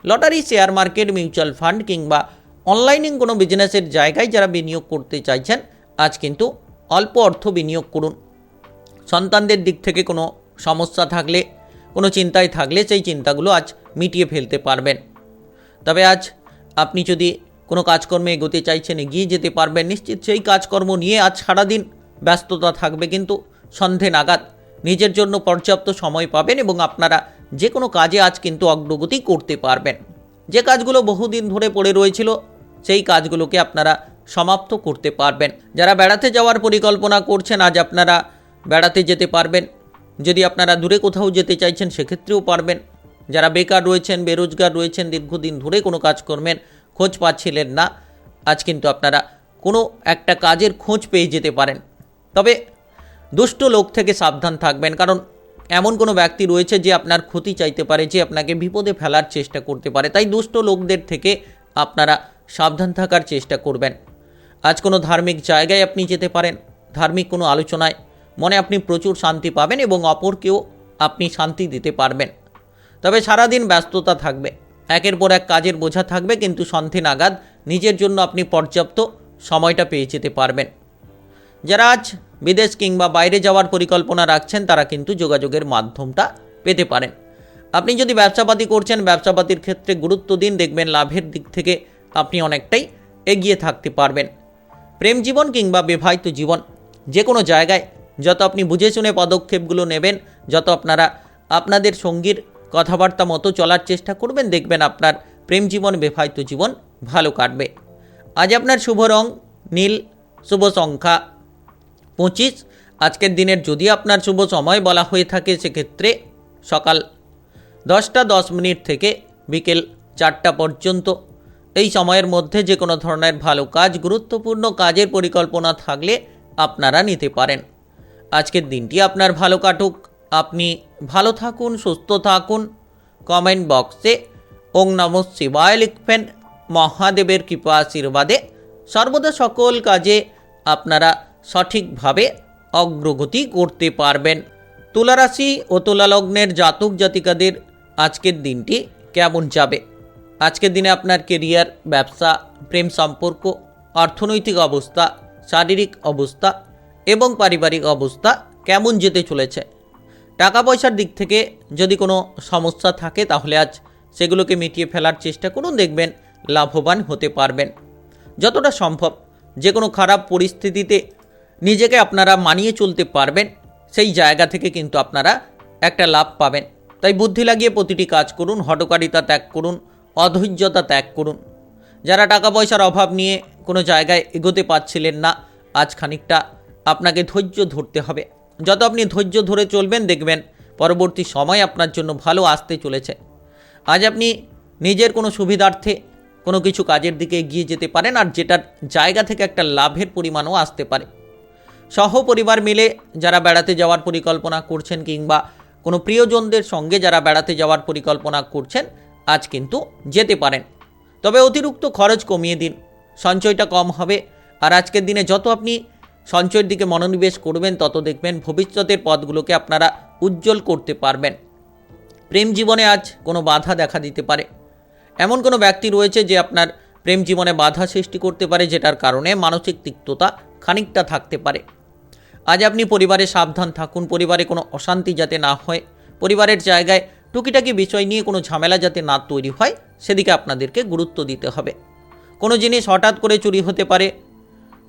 Lottery, share market, mutual fund কিংবা অনলাইনে কোনো বিজনেসের জায়গায় যারা বিনিয়োগ করতে চাইছেন আজ কিন্তু অল্প অর্থ বিনিয়োগ করুন। সন্তানদের দিক থেকে কোনো সমস্যা থাকলে, কোনো চিন্তায় থাকলে সেই চিন্তাগুলো আজ মিটিয়ে ফেলতে পারবেন। তবে আজ আপনি যদি কোনো কাজকর্মে এগোতে চাইছেন এগিয়ে যেতে পারবেন। নিশ্চিত সেই কাজকর্ম নিয়ে আজ সারাদিন ব্যস্ততা থাকবে কিন্তু সন্ধে নাগাদ নিজের জন্য পর্যাপ্ত সময় পাবেন এবং আপনারা যে কোনো কাজে আজ কিন্তু অগ্রগতি করতে পারবেন। যে কাজগুলো বহুদিন ধরে পড়ে রয়েছিল সেই কাজগুলোকে আপনারা সমাপ্ত করতে পারবেন। যারা বেড়াতে যাওয়ার পরিকল্পনা করছেন আজ আপনারা বেড়াতে যেতে পারবেন। যদি আপনারা দূরে কোথাও যেতে চাইছেন সেক্ষেত্রেও পারবেন। যারা বেকার রয়েছেন, বেরোজগার রয়েছেন, দীর্ঘদিন ধরে কোনো কাজকর্মের খোঁজ পাচ্ছিলেন না, আজ কিন্তু আপনারা কোনো একটা কাজের খোঁজ পেয়ে যেতে পারেন। তবে দুষ্ট লোক থেকে সাবধান থাকবেন, কারণ এমন কোনো ব্যক্তি রয়েছে যে আপনার ক্ষতি চাইতে পারে, যে আপনাকে বিপদে ফেলার চেষ্টা করতে পারে। তাই দুষ্ট লোকদের থেকে আপনারা সাবধান থাকার চেষ্টা করবেন। আজ কোনো ধার্মিক জায়গায় আপনি যেতে পারেন। ধার্মিক কোনো আলোচনায় মনে আপনি প্রচুর শান্তি পাবেন এবং অপরকেও আপনি শান্তি দিতে পারবেন। তবে সারাদিন ব্যস্ততা থাকবে, একের পর এক কাজের বোঝা থাকবে কিন্তু সন্ধে নাগাদ নিজের জন্য আপনি পর্যাপ্ত সময়টা পেয়ে যেতে পারবেন। যারা আজ বিদেশ কিংবা বাইরে যাওয়ার পরিকল্পনা রাখছেন তারা কিন্তু যোগাযোগের মাধ্যমটা পেতে পারেন। আপনি যদি ব্যবসাপাতি করছেন ব্যবসাপাতির ক্ষেত্রে গুরুত্ব দিন, দেখবেন লাভের দিক থেকে আপনি অনেকটাই এগিয়ে থাকতে পারবেন। প্রেম জীবন কিংবা বিবাহিত জীবন যে কোনো জায়গায় যত আপনি বুঝে শুনে পদক্ষেপগুলো নেবেন, যত আপনারা আপনাদের সঙ্গীর কথাবার্তা মতো চলার চেষ্টা করবেন, দেখবেন আপনার প্রেম জীবন, বিবাহিত জীবন ভালো কাটবে। আজ আপনার শুভ রং নীল, শুভ সংখ্যা 25। আজকের দিনের যদি আপনার শুভ সময় বলা হয়ে থাকে সেক্ষেত্রে সকাল 10টা 10 থেকে বিকেল 4টা পর্যন্ত। এই সময়ের মধ্যে যে কোনো ধরনের ভালো কাজ, গুরুত্বপূর্ণ কাজের পরিকল্পনা থাকলে আপনারা নিতে পারেন। আজকের দিনটি আপনার ভালো কাটুক, আপনি ভালো থাকুন, সুস্থ থাকুন। কমেন্ট বক্সে ওং নমঃ শিবায় লিখবেন। মহাদেবের কৃপা আশীর্বাদে সর্বদা সকল কাজে আপনারা সঠিকভাবে অগ্রগতি করতে পারবেন। তুলা রাশি ও তুলা লগ্নের জাতক জাতিকাদের আজকের দিনটি কেমন যাবে? আজকের দিনে আপনার কেরিয়ার, ব্যবসা, প্রেম সম্পর্ক, অর্থনৈতিক অবস্থা, শারীরিক অবস্থা এবং পারিবারিক অবস্থা কেমন যেতে চলেছে? টাকা পয়সার দিক থেকে যদি কোনো সমস্যা থাকে তাহলে আজ সেগুলোকে মিটিয়ে ফেলার চেষ্টা করুন, দেখবেন লাভবান হতে পারবেন। যতটা সম্ভব যে কোনো খারাপ পরিস্থিতিতে নিজেকে আপনারা মানিয়ে চলতে পারবেন, সেই জায়গা থেকে কিন্তু আপনারা একটা লাভ পাবেন। তাই বুদ্ধি লাগিয়ে প্রতিটি কাজ করুন, হঠকারিতা ত্যাগ করুন, অধৈর্যতা ত্যাগ করুন। যারা টাকা পয়সার অভাব নিয়ে কোনো জায়গায় এগোতে পারছিলেন না, আজ খানিকটা আপনাকে ধৈর্য ধরতে হবে। যত আপনি ধৈর্য ধরে চলবেন দেখবেন পরবর্তী সময় আপনার জন্য ভালো আসতে চলেছে। আজ আপনি নিজের কোনো সুবিধার্থে কোনো কিছু কাজের দিকে এগিয়ে যেতে পারেন, আর যেটার জায়গা থেকে একটা লাভের পরিমাণও আসতে পারে। সহপরিবার মিলে যারা বেড়াতে যাওয়ার পরিকল্পনা করছেন কিংবা কোনো প্রিয়জনদের সঙ্গে যারা বেড়াতে যাওয়ার পরিকল্পনা করছেন আজ কিন্তু যেতে পারেন। তবে অতিরিক্ত খরচ কমিয়ে দিন, সঞ্চয়টা কম হবে। আর আজকের দিনে যত আপনি সঞ্চয়ের দিকে মনোনিবেশ করবেন তত দেখবেন ভবিষ্যতের পথগুলোকে আপনারা উজ্জ্বল করতে পারবেন। প্রেম জীবনে আজ কোনো বাধা দেখা দিতে পারে। এমন কোনো ব্যক্তি রয়েছে যে আপনার প্রেম জীবনে বাধা সৃষ্টি করতে পারে, যেটার কারণে মানসিক তিক্ততা খানিকটা থাকতে পারে। আজ আপনি পরিবারে সাবধান থাকুন, পরিবারে কোনো অশান্তি যাতে না হয়, পরিবারের জায়গায় টুকিটাকি বিষয় নিয়ে কোনো ঝামেলা যাতে না তৈরি হয় সেদিকে আপনাদেরকে গুরুত্ব দিতে হবে। কোনো জিনিস হঠাৎ করে চুরি হতে পারে,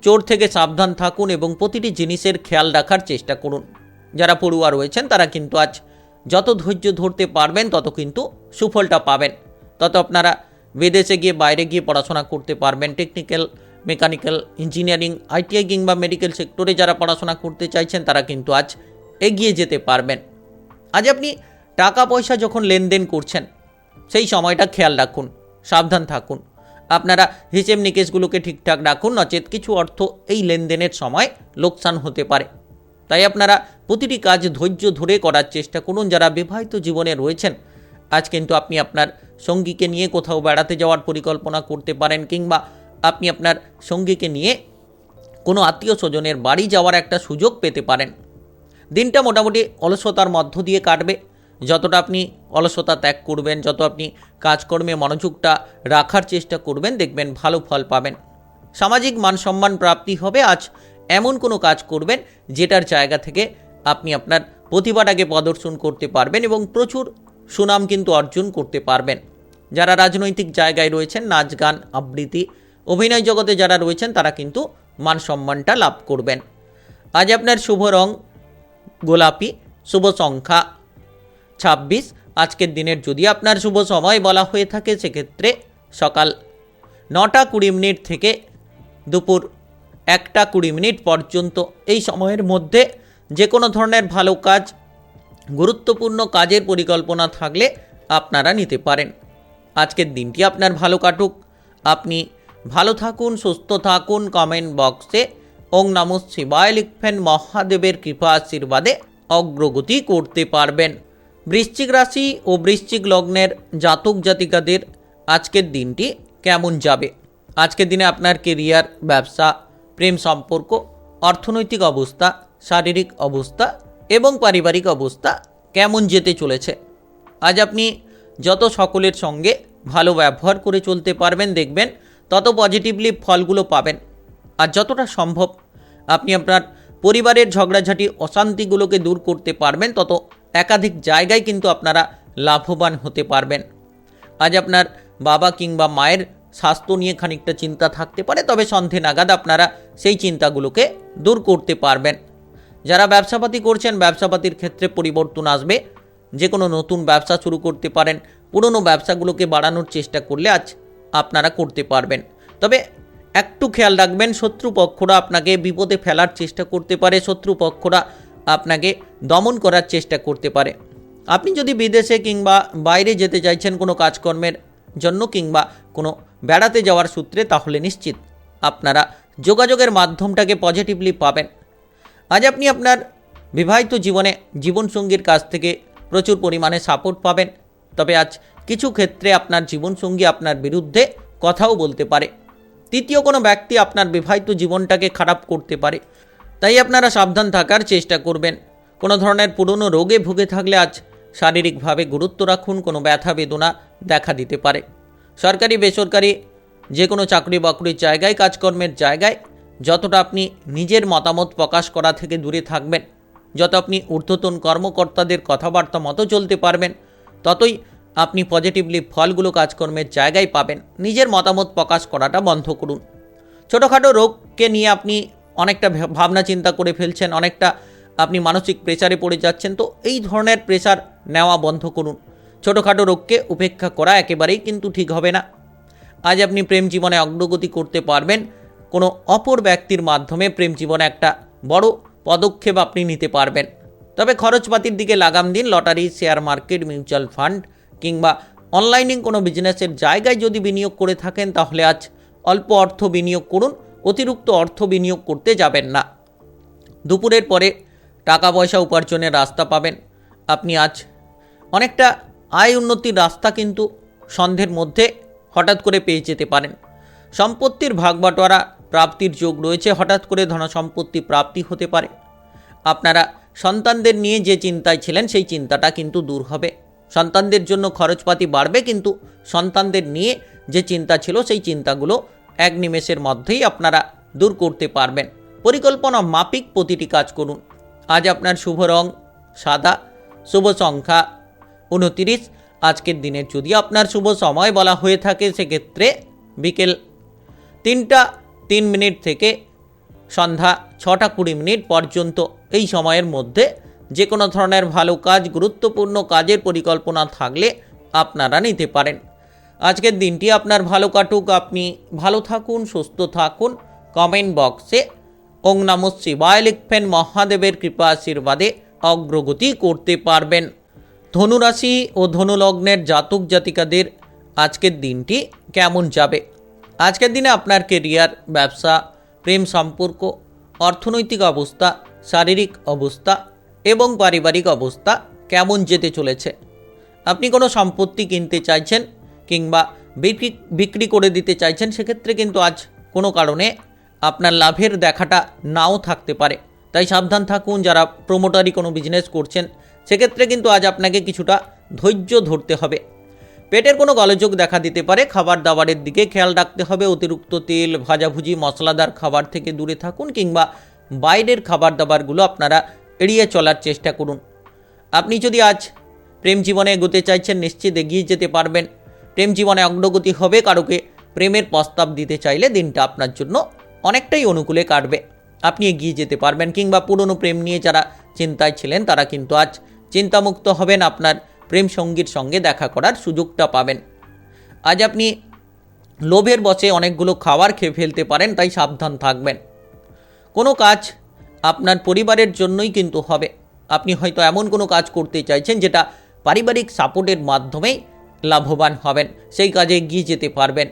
চোর থেকে সাবধান থাকুন এবং প্রতিটি জিনিসের খেয়াল রাখার চেষ্টা করুন। যারা পড়ুয়া রয়েছেন তারা কিন্তু আজ যত ধৈর্য ধরতে পারবেন তত কিন্তু সুফলটা পাবেন, তত আপনারা বিদেশে গিয়ে বাইরে গিয়ে পড়াশোনা করতে পারবেন। টেকনিক্যাল, মেকানিক্যাল, ইঞ্জিনিয়ারিং, আইটিআই কিংবা মেডিকেল সেক্টরে যারা পড়াশোনা করতে চাইছেন তারা কিন্তু আজ এগিয়ে যেতে পারবেন। আজ আপনি টাকা পয়সা যখন লেনদেন করছেন সেই সময়টা খেয়াল রাখুন, সাবধান থাকুন। আপনারা হিসেব নিকেশগুলোকে ঠিকঠাক রাখুন, নচেত কিছু অর্থ এই লেনদেনের সময় লোকসান হতে পারে। তাই আপনারা প্রতিটি কাজ ধৈর্য ধরে করার চেষ্টা করুন। যারা বিবাহিত জীবনে রয়েছেন আজ কিন্তু আপনি আপনার সঙ্গীকে নিয়ে কোথাও বেড়াতে যাওয়ার পরিকল্পনা করতে পারেন, কিংবা আপনি আপনার সঙ্গীকে নিয়ে কোনো আত্মীয় স্বজনের বাড়ি যাওয়ার একটা সুযোগ পেতে পারেন। দিনটা মোটামুটি অলসতার মধ্য দিয়ে কাটবে। যতটা আপনি অলসতা ত্যাগ করবেন, যত আপনি কাজকর্মে মনোযোগটা রাখার চেষ্টা করবেন, দেখবেন ভালো ফল পাবেন। সামাজিক মান সম্মান প্রাপ্তি হবে। আজ এমন কোনো কাজ করবেন যেটার জায়গা থেকে আপনি আপনার প্রতিভাটাকে প্রদর্শন করতে পারবেন এবং প্রচুর সুনাম কিন্তু অর্জন করতে পারবেন। যারা রাজনৈতিক জায়গায় রয়েছেন, নাচ গান, আবৃত্তি, অভিনয় জগতে যারা রয়েছেন তারা কিন্তু মান সম্মানটা লাভ করবেন। আজ আপনার শুভ রং গোলাপি, শুভ সংখ্যা 26। আজকের দিনের যদি আপনার শুভ সময় বলা হয়ে থাকে সেক্ষেত্রে সকাল 9টা 20 মিনিট থেকে দুপুর 1টা 20 মিনিট পর্যন্ত। এই সময়ের মধ্যে যে কোনো ধরনের ভালো কাজ, গুরুত্বপূর্ণ কাজের পরিকল্পনা থাকলে আপনারা নিতে পারেন। আজকের দিনটি আপনার ভালো কাটুক। আপনি ভালো থাকুন, সুস্থ থাকুন। কমেন্ট বক্সে ওং নমঃ শিবায় লিখবেন। মহাদেবের কৃপা আশীর্বাদে অগ্রগতি করতে পারবেন। বৃশ্চিক রাশি ও বৃশ্চিক লগ্নের জাতক জাতিকাদের আজকের দিনটি কেমন যাবে? আজকের দিনে আপনার কেরিয়ার, ব্যবসা, প্রেম সম্পর্ক, অর্থনৈতিক অবস্থা, শারীরিক অবস্থা এবং পারিবারিক অবস্থা কেমন যেতে চলেছে? আজ আপনি যত সকলের সঙ্গে ভালো ব্যবহার করে চলতে পারবেন, দেখবেন তত পজিটিভলি ফলগুলো পাবেন। আর যতটা সম্ভব আপনি আপনার পরিবারের ঝগড়াঝাটি, অশান্তিগুলোকে দূর করতে পারবেন, তত একাধিক জায়গায় কিন্তু আপনারা লাভবান হতে পারবেন। আজ আপনার বাবা কিংবা মায়ের স্বাস্থ্য নিয়ে খানিকটা চিন্তা থাকতে পারে, তবে সন্ধে নাগাদ আপনারা সেই চিন্তাগুলোকে দূর করতে পারবেন। যারা ব্যবসাপাতি করছেন, ব্যবসাপাতির ক্ষেত্রে পরিবর্তন আসবে। যে কোনো নতুন ব্যবসা শুরু করতে পারেন। পুরনো ব্যবসাগুলোকে বাড়ানোর চেষ্টা করলে আজ আপনারা করতে পারবেন। তবে একটু খেয়াল রাখবেন, শত্রুপক্ষরা আপনাকে বিপদে ফেলার চেষ্টা করতে পারে, শত্রুপক্ষরা আপনাকে দমন করার চেষ্টা করতে পারে। আপনি যদি বিদেশে কিংবা বাইরে যেতে চাইছেন কোনো কাজকর্মের জন্য কিংবা কোনো বেড়াতে যাওয়ার সূত্রে, তাহলে নিশ্চিত আপনারা যোগাযোগের মাধ্যমটাকে পজিটিভলি পাবেন। আজ আপনি আপনার বিবাহিত জীবনে জীবনসঙ্গীর কাছ থেকে প্রচুর পরিমাণে সাপোর্ট পাবেন। তবে আজ কিছু ক্ষেত্রে আপনার জীবনসঙ্গী আপনার বিরুদ্ধে কথাও বলতে পারে। তৃতীয় কোনো ব্যক্তি আপনার বিবাহিত জীবনটাকে খারাপ করতে পারে। তাই আপনারা সাবধান থাকার চেষ্টা করবেন। কোনো ধরনের পুরনো রোগে ভুগে থাকলে আজ শারীরিকভাবে গুরুত্ব রাখুন। কোনো ব্যথা বেদনা দেখা দিতে পারে। সরকারি বেসরকারি যে কোনো চাকরি বাকরির জায়গায়, কাজকর্মের জায়গায় যতটা আপনি নিজের মতামত প্রকাশ করা থেকে দূরে থাকবেন, যত আপনি ঊর্ধ্বতন কর্মকর্তাদের কথাবার্তা মতো চলতে পারবেন, ততই আপনি পজিটিভলি ফলগুলো কাজকর্মের জায়গায় পাবেন। নিজের মতামত প্রকাশ করাটা বন্ধ করুন। ছোটোখাটো রোগকে নিয়ে আপনি অনেকটা ভাবনা চিন্তা করে ফেলছেন, অনেকটা আপনি মানসিক প্রেসারে পড়ে যাচ্ছেন, তো এই ধরনের প্রেসার নেওয়া বন্ধ করুন। ছোটোখাটো রোগকে উপেক্ষা করা একেবারেই কিন্তু ঠিক হবে না। আজ আপনি প্রেম জীবনে অগ্রগতি করতে পারবেন। কোনো অপর ব্যক্তির মাধ্যমে প্রেম জীবনে একটা বড় পদক্ষেপ আপনি নিতে পারবেন। তবে খরচপাতির দিকে লাগাম দিন। Lottery, share market, mutual fund কিংবা অনলাইনে কোনো বিজনেসের জায়গায় যদি বিনিয়োগ করে থাকেন, তাহলে আজ অল্প অর্থ বিনিয়োগ করুন, অতিরিক্ত অর্থ বিনিয়োগ করতে যাবেন না। দুপুরের পরে টাকা পয়সা উপার্জনের রাস্তা পাবেন। আপনি আজ অনেকটা আয় উন্নতির রাস্তা কিন্তু সন্ধ্যের মধ্যে হঠাৎ করে পেয়ে যেতে পারেন। সম্পত্তির ভাগবাটোয়ারা প্রাপ্তির যোগ রয়েছে। হঠাৎ করে ধনসম্পত্তি প্রাপ্তি হতে পারে। আপনারা সন্তানদের নিয়ে যে চিন্তায় ছিলেন সেই চিন্তাটা কিন্তু দূর হবে। সন্তানদের জন্য খরচপাতি বাড়বে, কিন্তু সন্তানদের নিয়ে যে চিন্তা ছিল সেই চিন্তাগুলো এক নিমেষের মধ্যেই আপনারা দূর করতে পারবেন। পরিকল্পনা মাফিক প্রতিটি কাজ করুন। আজ আপনার শুভ রং সাদা, শুভ সংখ্যা 29। আজকের দিনের যদি আপনার শুভ সময় বলা হয়ে থাকে সেক্ষেত্রে বিকেল 3টা 3 মিনিট থেকে সন্ধ্যা 6:20 পর্যন্ত এই সময়ের মধ্যে যে কোনো ধরনের ভালো কাজ, গুরুত্বপূর্ণ কাজের পরিকল্পনা থাকলে আপনারা নিতে পারেন। আজকের দিনটি আপনার ভালো কাটুক, আপনি ভালো থাকুন, সুস্থ থাকুন। কমেন্ট বক্সে ওং নমঃ শিবায় লিখবেন, মহাদেবের কৃপা আশীর্বাদে অগ্রগতি করতে পারবেন। ধনুরাশি ও ধনুলগ্নের জাতক জাতিকাদের আজকের দিনটি কেমন যাবে? আজকের দিনে আপনার কেরিয়ার, ব্যবসা, প্রেম সম্পর্ক, অর্থনৈতিক অবস্থা, শারীরিক অবস্থা এবং পারিবারিক অবস্থা কেমন যেতে চলেছে? আপনি কোনো সম্পত্তি কিনতে চাইছেন কিংবা বিক্রি করে দিতে চাইছেন, সেক্ষেত্রে কিন্তু আজ কোনো কারণে আপনার লাভের দেখাটা নাও থাকতে পারে, তাই সাবধান থাকুন। যারা প্রমোটারি কোনো বিজনেস করছেন, সেক্ষেত্রে কিন্তু আজ আপনাকে কিছুটা ধৈর্য ধরতে হবে। পেটের কোনো গোলযোগ দেখা দিতে পারে, খাবার দাবারের দিকে খেয়াল রাখতে হবে। অতিরিক্ত তেল, ভাজাভুজি, মশলাদার খাবার থেকে দূরে থাকুন কিংবা বাইরের খাবার দাবারগুলো আপনারা এড়িয়ে চলার চেষ্টা করুন। আপনি যদি আজ প্রেম জীবনে এগোতে চাইছেন, নিশ্চিত এগিয়ে যেতে পারবেন। প্রেম জীবনে অগ্রগতি হবে। কারোকে প্রেমের প্রস্তাব দিতে চাইলে দিনটা আপনার জন্য অনেকটাই অনুকূলে কাটবে, আপনি এগিয়ে যেতে পারবেন। কিংবা পুরনো প্রেম নিয়ে যারা চিন্তায় ছিলেন, তারা কিন্তু আজ চিন্তামুক্ত হবেন। আপনার প্রেম সঙ্গীর সঙ্গে দেখা করার সুযোগটা পাবেন। আজ আপনি লোভের বশে অনেকগুলো খাবার খেয়ে ফেলতে পারেন, তাই সাবধান থাকবেন। কোনো কাজ আপনার পরিবারের জন্যই কিন্তু হবে। আপনি হয়তো এমন কোনো কাজ করতে চাইছেন যেটা পারিবারিক সাপোর্টের মাধ্যমেই লাভবান হবেন, সেই কাজে এগিয়ে যেতে পারবেন।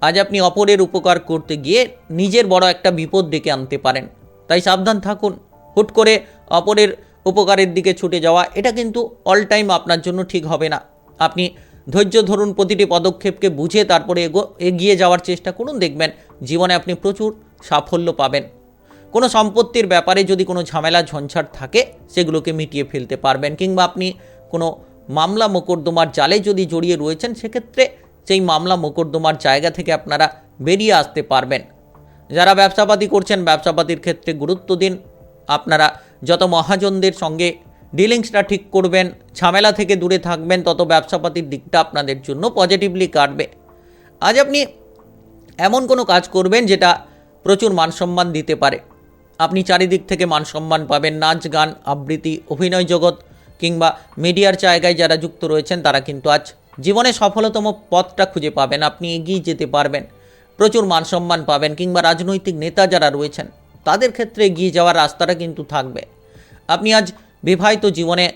আজ আপনি অপরের উপকার করতে গিয়ে নিজের বড় একটা বিপদ ডেকে আনতে পারেন, তাই সাবধান থাকুন। হুট করে অপরের উপকারের দিকে ছুটে যাওয়া, এটা কিন্তু অল টাইম আপনার জন্য ঠিক হবে না। আপনি ধৈর্য ধরুন, প্রতিটি পদক্ষেপকে বুঝে তারপরে এগিয়ে যাওয়ার চেষ্টা করুন। দেখবেন জীবনে আপনি প্রচুর সাফল্য পাবেন। কোনো সম্পত্তির ব্যাপারে যদি কোনো ঝামেলা ঝঞ্ঝাট থাকে, সেগুলোকে মিটিয়ে ফেলতে পারবেন। কিংবা আপনি কোনো মামলা মোকদ্দমার জালে যদি জড়িয়ে রয়েছেন, সেক্ষেত্রে সেই মামলা মোকদ্দমার জায়গা থেকে আপনারা বেরিয়ে আসতে পারবেন। যারা ব্যবসাপাতি করছেন, ব্যবসাপাতির ক্ষেত্রে গুরুত্ব দিন। আপনারা যত মহাজনদের সঙ্গে ডিলিংসটা ঠিক করবেন, ঝামেলা থেকে দূরে থাকবেন, তত ব্যবসাপাতির দিকটা আপনাদের জন্য পজিটিভলি কাটবে। আজ আপনি এমন কোনো কাজ করবেন যেটা প্রচুর মানসম্মান দিতে পারে। আপনি চারিদিক থেকে মানসম্মান পাবেন। নাচ, গান, আবৃত্তি, অভিনয় জগৎ কিংবা মিডিয়ার জায়গায় যারা যুক্ত রয়েছেন, তারা কিন্তু আজ জীবনে সফলতম পথটা খুঁজে পাবেন। আপনি এগিয়ে যেতে পারবেন, প্রচুর মানসম্মান পাবেন। কিংবা রাজনৈতিক নেতা যারা রয়েছেন, তাদের ক্ষেত্রে এগিয়ে যাওয়ার রাস্তাটা কিন্তু থাকবে। আপনি আজ বিবাহিত জীবনে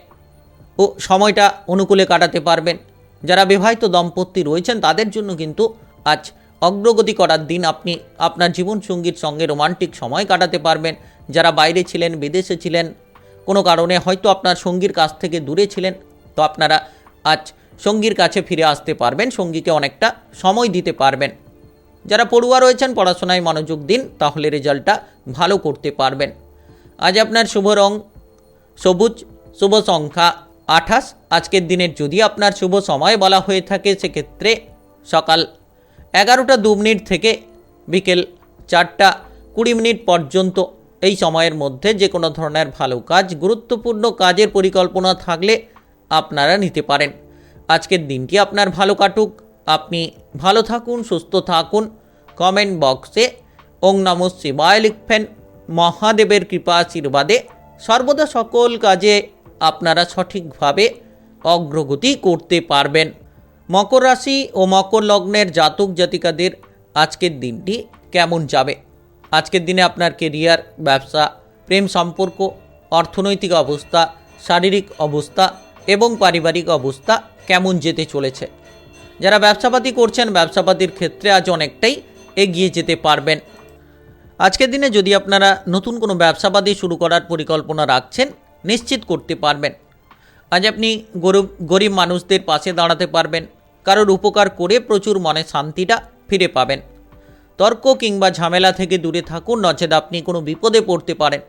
সময়টা অনুকূলে কাটাতে পারবেন। যারা বিবাহিত দম্পতি রয়েছেন, তাদের জন্য কিন্তু আজ অগ্রগতি করার দিন। আপনি আপনার জীবনসঙ্গীর সঙ্গে রোমান্টিক সময় কাটাতে পারবেন। যারা বাইরে ছিলেন, বিদেশে ছিলেন, কোনো কারণে হয়তো আপনার সঙ্গীর কাছ থেকে দূরে ছিলেন, তো আপনারা আজ সঙ্গীর কাছে ফিরে আসতে পারবেন, সঙ্গীকে অনেকটা সময় দিতে পারবেন। যারা পড়ুয়া রয়েছেন, পড়াশোনায় মনোযোগ দিন, তাহলে রেজাল্টটা ভালো করতে পারবেন। আজ আপনার শুভ রং সবুজ, শুভ সংখ্যা 28। আজকের দিনের যদি আপনার শুভ সময় বলা হয়ে থাকে, সেক্ষেত্রে সকাল 11:02 থেকে বিকেল 4:20 পর্যন্ত এই সময়ের মধ্যে যে কোনো ধরনের ভালো কাজ, গুরুত্বপূর্ণ কাজের পরিকল্পনা থাকলে আপনারা নিতে পারেন। আজকের দিনটি আপনার ভালো কাটুক, আপনি ভালো থাকুন, সুস্থ থাকুন। কমেন্ট বক্সে ওং নমঃ শিবায় লিখবেন, মহাদেবের কৃপা আশীর্বাদে সর্বদা সকল কাজে আপনারা সঠিকভাবে অগ্রগতি করতে পারবেন। মকর রাশি ও মকর লগ্নের জাতক জাতিকাদের আজকের দিনটি কেমন যাবে? আজকের দিনে আপনার কেরিয়ার, ব্যবসা, প্রেম সম্পর্ক, অর্থনৈতিক অবস্থা, শারীরিক অবস্থা এবং পারিবারিক অবস্থা কেমন যেতে চলেছে? যারা ব্যবসাপাতি করছেন, ব্যবসাপাতির ক্ষেত্রে আজ অনেকটাই এগিয়ে যেতে পারবেন। আজকের দিনে যদি আপনারা নতুন কোনো ব্যবসাপাতি শুরু করার পরিকল্পনা রাখছেন, নিশ্চিত করতে পারবেন। আজ আপনি গরিব মানুষদের পাশে দাঁড়াতে পারবেন। কারোর উপকার করে প্রচুর মনে শান্তিটা ফিরে পাবেন। তর্ক কিংবা ঝামেলা থেকে দূরে থাকুন, নচেত আপনি কোনো বিপদে পড়তে পারেন।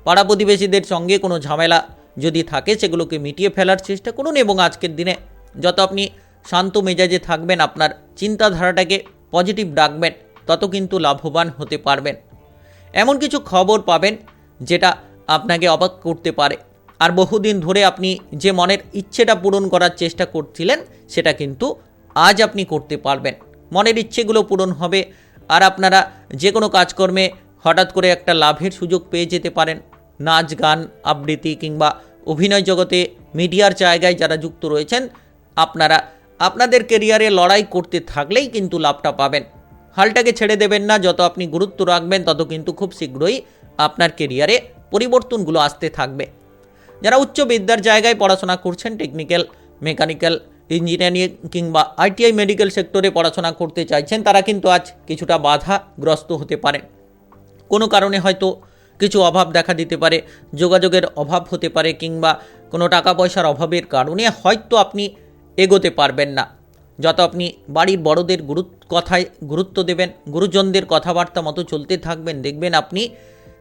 পাড়া প্রতিবেশীদের সঙ্গে কোনো ঝামেলা যদি থাকে, সেগুলোকে মিটিয়ে ফেলার চেষ্টা করুন। এবং আজকের দিনে যত আপনি শান্ত মেজাজে থাকবেন, আপনার চিন্তাধারাটাকে পজিটিভ রাখবেন, তত কিন্তু লাভবান হতে পারবেন। এমন কিছু খবর পাবেন যেটা আপনাকে অবাক করতে পারে। আর বহুদিন ধরে আপনি যে মনের ইচ্ছেটা পূরণ করার চেষ্টা করছিলেন, সেটা কিন্তু আজ আপনি করতে পারবেন। মনের ইচ্ছেগুলো পূরণ হবে। আর আপনারা যে কোনো কাজকর্মে হঠাৎ করে একটা লাভের সুযোগ পেয়ে যেতে পারেন। নাচ গান আবৃত্তি কিংবা অভিনয় জগতে মিডিয়ার জায়গায় যারা যুক্ত রয়েছেন, আপনারা আপনাদের কেরিয়ারে লড়াই করতে থাকলেই কিন্তু লাভটা পাবেন। হালটাকে ছেড়ে দেবেন না। যত আপনি গুরুত্ব রাখবেন তত কিন্তু খুব শীঘ্রই আপনার কেরিয়ারে পরিবর্তনগুলো আসতে থাকবে। যারা উচ্চ বিদ্যার জায়গায় পড়াশোনা করছেন, টেকনিক্যাল, মেকানিক্যাল, ইঞ্জিনিয়ারিং কিংবা আইটিআই মেডিকেল সেক্টরে পড়াশোনা করতে চাইছেন, তারা কিন্তু আজ কিছুটা বাধাগ্রস্ত হতে পারেন। কোনো কারণে হয়তো কিছু অভাব দেখা দিতে পারে, যোগাযোগের অভাব হতে পারে কিংবা কোনো টাকা পয়সার অভাবের কারণে হয়তো আপনি এগোতে পারবেন না। যত আপনি বাড়ির বড়দের কথায় গুরুত্ব দেবেন, গুরুজনদের কথাবার্তা মতো চলতে থাকবেন, দেখবেন আপনি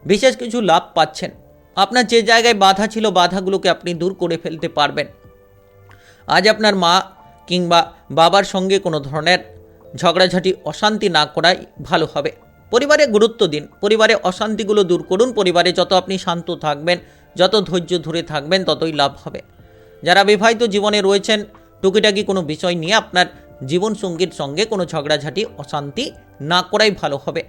বিশেষ কিছু লাভ পাচ্ছেন। আপনার যে জায়গায় বাধা ছিল, বাধাগুলোকে আপনি দূর করে ফেলতে পারবেন। আজ আপনার মা কিংবা বাবার সঙ্গে কোনো ধরনের ঝগড়াঝাটি, অশান্তি না করাই ভালো হবে। পরিবারে গুরুত্ব দিন, পরিবারে অশান্তিগুলো দূর করুন। পরিবারে যত আপনি শান্ত থাকবেন, যত ধৈর্য ধরে থাকবেন, ততই লাভ হবে। যারা বিবাহিত জীবনে রয়েছেন, টুকিটাকি কোনো বিষয় নিয়ে আপনার জীবনসঙ্গীর সঙ্গে কোনো ঝগড়াঝাটি, অশান্তি না করাই ভালো হবে।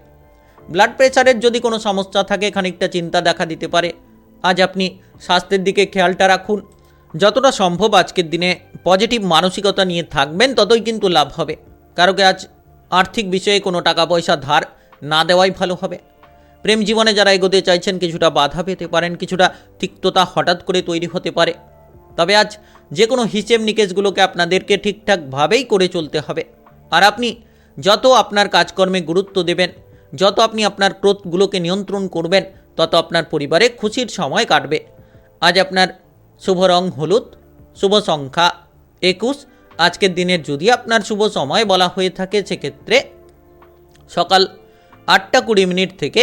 ব্লাড প্রেশারের যদি কোনো সমস্যা থাকে, খানিকটা চিন্তা দেখা দিতে পারে। আজ আপনি স্বাস্থ্যের দিকে খেয়ালটা রাখুন। যতটা সম্ভব আজকের দিনে পজিটিভ মানসিকতা নিয়ে থাকবেন, ততই কিন্তু লাভ হবে। কারোকে আজ আর্থিক বিষয়ে কোনো টাকা পয়সা ধার না দেওয়াই ভালো হবে। প্রেম জীবনে যারা এগোতে চাইছেন, কিছুটা বাধা পেতে পারেন, কিছুটা তিক্ততা হঠাৎ করে তৈরি হতে পারে। তবে আজ যে কোনো হিসেব নিকেশগুলোকে আপনাদেরকে ঠিকঠাকভাবেই করে চলতে হবে। আর আপনি যত আপনার কাজকর্মে গুরুত্ব দেবেন, যত আপনি আপনার ক্রোধগুলোকে নিয়ন্ত্রণ করবেন, তত আপনার পরিবারে খুশির সময় কাটবে। আজ আপনার শুভ রং হলুদ, শুভ সংখ্যা 21। আজকের দিনের যদি আপনার শুভ সময় বলা হয়ে থাকে, সেক্ষেত্রে সকাল 8টা 20 মিনিট থেকে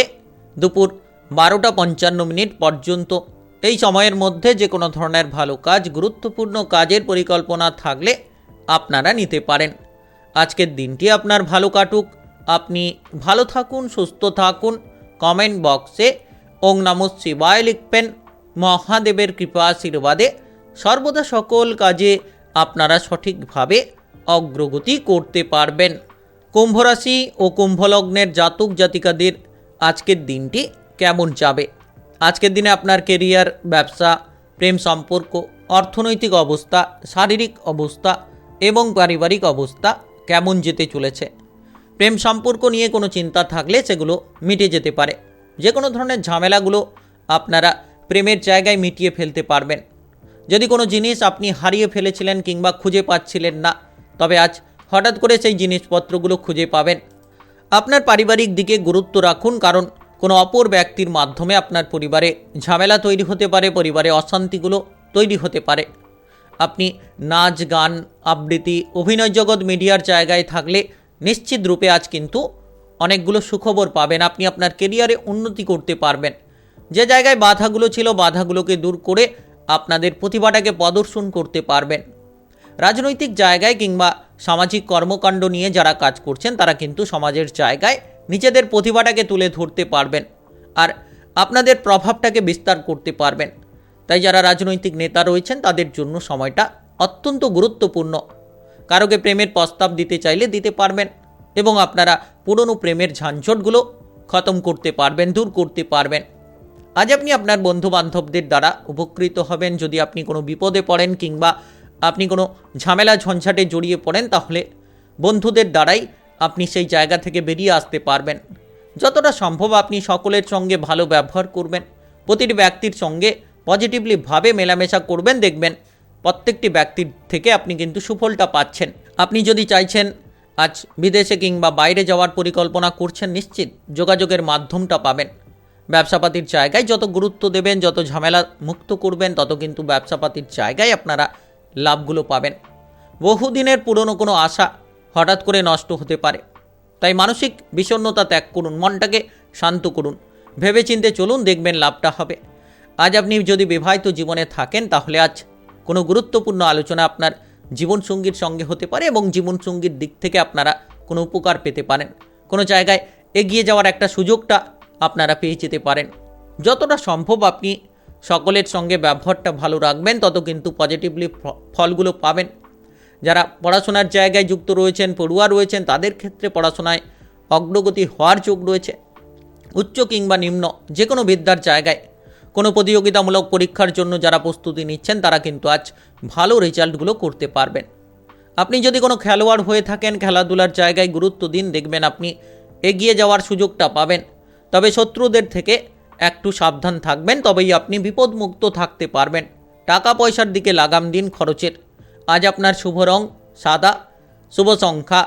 দুপুর 12টা 55 মিনিট পর্যন্ত। এই সময়ের মধ্যে যে কোনো ধরনের ভালো কাজ, গুরুত্বপূর্ণ কাজের পরিকল্পনা থাকলে আপনারা নিতে পারেন। আজকের দিনটি আপনার ভালো কাটুক, আপনি ভালো থাকুন, সুস্থ থাকুন। কমেন্ট বক্সে ওং নমঃ শিবায় লিখবেন। মহাদেবের কৃপা আশীর্বাদে সর্বদা সকল কাজে আপনারা সঠিকভাবে অগ্রগতি করতে পারবেন। কুম্ভ রাশি ও কুম্ভ লগ্নের জাতক জাতিকাদের আজকের দিনটি কেমন যাবে? আজকের দিনে আপনার কেরিয়ার, ব্যবসা, প্রেম সম্পর্ক, অর্থনৈতিক অবস্থা, শারীরিক অবস্থা এবং পারিবারিক অবস্থা কেমন যেতে চলেছে? প্রেম সম্পর্ক নিয়ে কোনো চিন্তা থাকলে সেগুলো মিটে যেতে পারে। যে কোনো ধরনের ঝামেলাগুলো আপনারা প্রেমের জায়গায় মিটিয়ে ফেলতে পারবেন। যদি কোনো জিনিস আপনি হারিয়ে ফেলেছিলেন কিংবা খুঁজে পাচ্ছিলেন না, তবে আজ হঠাৎ করে সেই জিনিসপত্রগুলো খুঁজে পাবেন। আপনার পারিবারিক দিকে গুরুত্ব রাখুন, কারণ কোনো অপর ব্যক্তির মাধ্যমে আপনার পরিবারে ঝামেলা তৈরি হতে পারে, পরিবারে অশান্তিগুলো তৈরি হতে পারে। আপনি নাচ গান আবৃত্তি অভিনয় জগৎ মিডিয়ার জায়গায় থাকলে নিশ্চিত রূপে আজ কিন্তু অনেকগুলো সুখবর পাবেন। আপনি আপনার কেরিয়ারে উন্নতি করতে পারবেন। যে জায়গায় বাধাগুলো ছিল, বাধাগুলোকে দূর করে আপনাদের প্রতিভাটাকে প্রদর্শন করতে পারবেন। রাজনৈতিক জায়গায় কিংবা সামাজিক কর্মকাণ্ড নিয়ে যারা কাজ করছেন, তারা কিন্তু সমাজের জায়গায় নিজেদের প্রতিভাটাকে তুলে ধরতে পারবেন আর আপনাদের প্রভাবটাকে বিস্তার করতে পারবেন। তাই যারা রাজনৈতিক নেতা রয়েছেন, তাদের জন্য সময়টা অত্যন্ত গুরুত্বপূর্ণ। কারোকে প্রেমের প্রস্তাব দিতে চাইলে দিতে পারবেন এবং আপনারা পুরনো প্রেমের ঝাঞ্ঝটগুলো খতম করতে পারবেন, দূর করতে পারবেন। আজ আপনি আপনার বন্ধুবান্ধবদের দ্বারা উপকৃত হবেন। যদি আপনি কোনো বিপদে পড়েন কিংবা আপনি কোনো ঝামেলা ঝঞ্ঝাটে জড়িয়ে পড়েন, তাহলে বন্ধুদের দ্বারাই আপনি সেই জায়গা থেকে বেরিয়ে আসতে পারবেন। যতটা সম্ভব আপনি সকলের সঙ্গে ভালো ব্যবহার করবেন, প্রতিটি ব্যক্তির সঙ্গে পজিটিভলিভাবে মেলামেশা করবেন। দেখবেন প্রত্যেকটি ব্যক্তির থেকে আপনি কিন্তু সুফলটা পাচ্ছেন। আপনি যদি চাইছেন আজ বিদেশে কিংবা বাইরে যাওয়ার পরিকল্পনা করছেন, নিশ্চিত যোগাযোগের মাধ্যমটা পাবেন। ব্যবসাপাতির জায়গায় যত গুরুত্ব দেবেন, যত ঝামেলা মুক্ত করবেন, তত কিন্তু ব্যবসাপাতির জায়গায় আপনারা লাভগুলো পাবেন। বহুদিনের পুরনো কোনো আশা হঠাৎ করে নষ্ট হতে পারে, তাই মানসিক বিষণ্ণতা ত্যাগ করুন, মনটাকে শান্ত করুন, ভেবেচিন্তে চলুন, দেখবেন লাভটা হবে। আজ আপনি যদি বিবাহিত জীবনে থাকেন, তাহলে আজ কোনো গুরুত্বপূর্ণ আলোচনা আপনার জীবনসঙ্গীর সঙ্গে হতে পারে এবং জীবনসঙ্গীর দিক থেকে আপনারা কোনো উপকার পেতে পারেন। কোনো জায়গায় এগিয়ে যাওয়ার একটা সুযোগটা আপনারা পেয়ে যেতে পারেন। যতটা সম্ভব আপনি সকলের সঙ্গে ব্যবহারটা ভালো রাখবেন, তত কিন্তু পজিটিভলি ফলগুলো পাবেন। যারা পড়াশোনার জায়গায় যুক্ত রয়েছেন, পড়ুয়া রয়েছেন, তাদের ক্ষেত্রে পড়াশোনায় অগ্রগতি হওয়ার যোগ রয়েছে। উচ্চ কিংবা নিম্ন যে কোনো বিদ্যার জায়গায় কোনো প্রতিযোগিতামূলক পরীক্ষার জন্য যারা প্রস্তুতি নিচ্ছেন তারা কিন্তু আজ ভালো রেজাল্টগুলো করতে পারবেন। আপনি যদি কোনো খেলোয়াড় হয়ে থাকেন, খেলাধুলার জায়গায় গুরুত্ব দিন, দেখবেন আপনি এগিয়ে যাওয়ার সুযোগটা পাবেন। তবে শত্রুদের থেকে একটু সাবধান থাকবেন, তবেই আপনি বিপদমুক্ত থাকতে পারবেন। টাকা পয়সার দিকে লাগাম দিন খরচের। আজ আপনার শুভ রং সাদা, শুভ সংখ্যা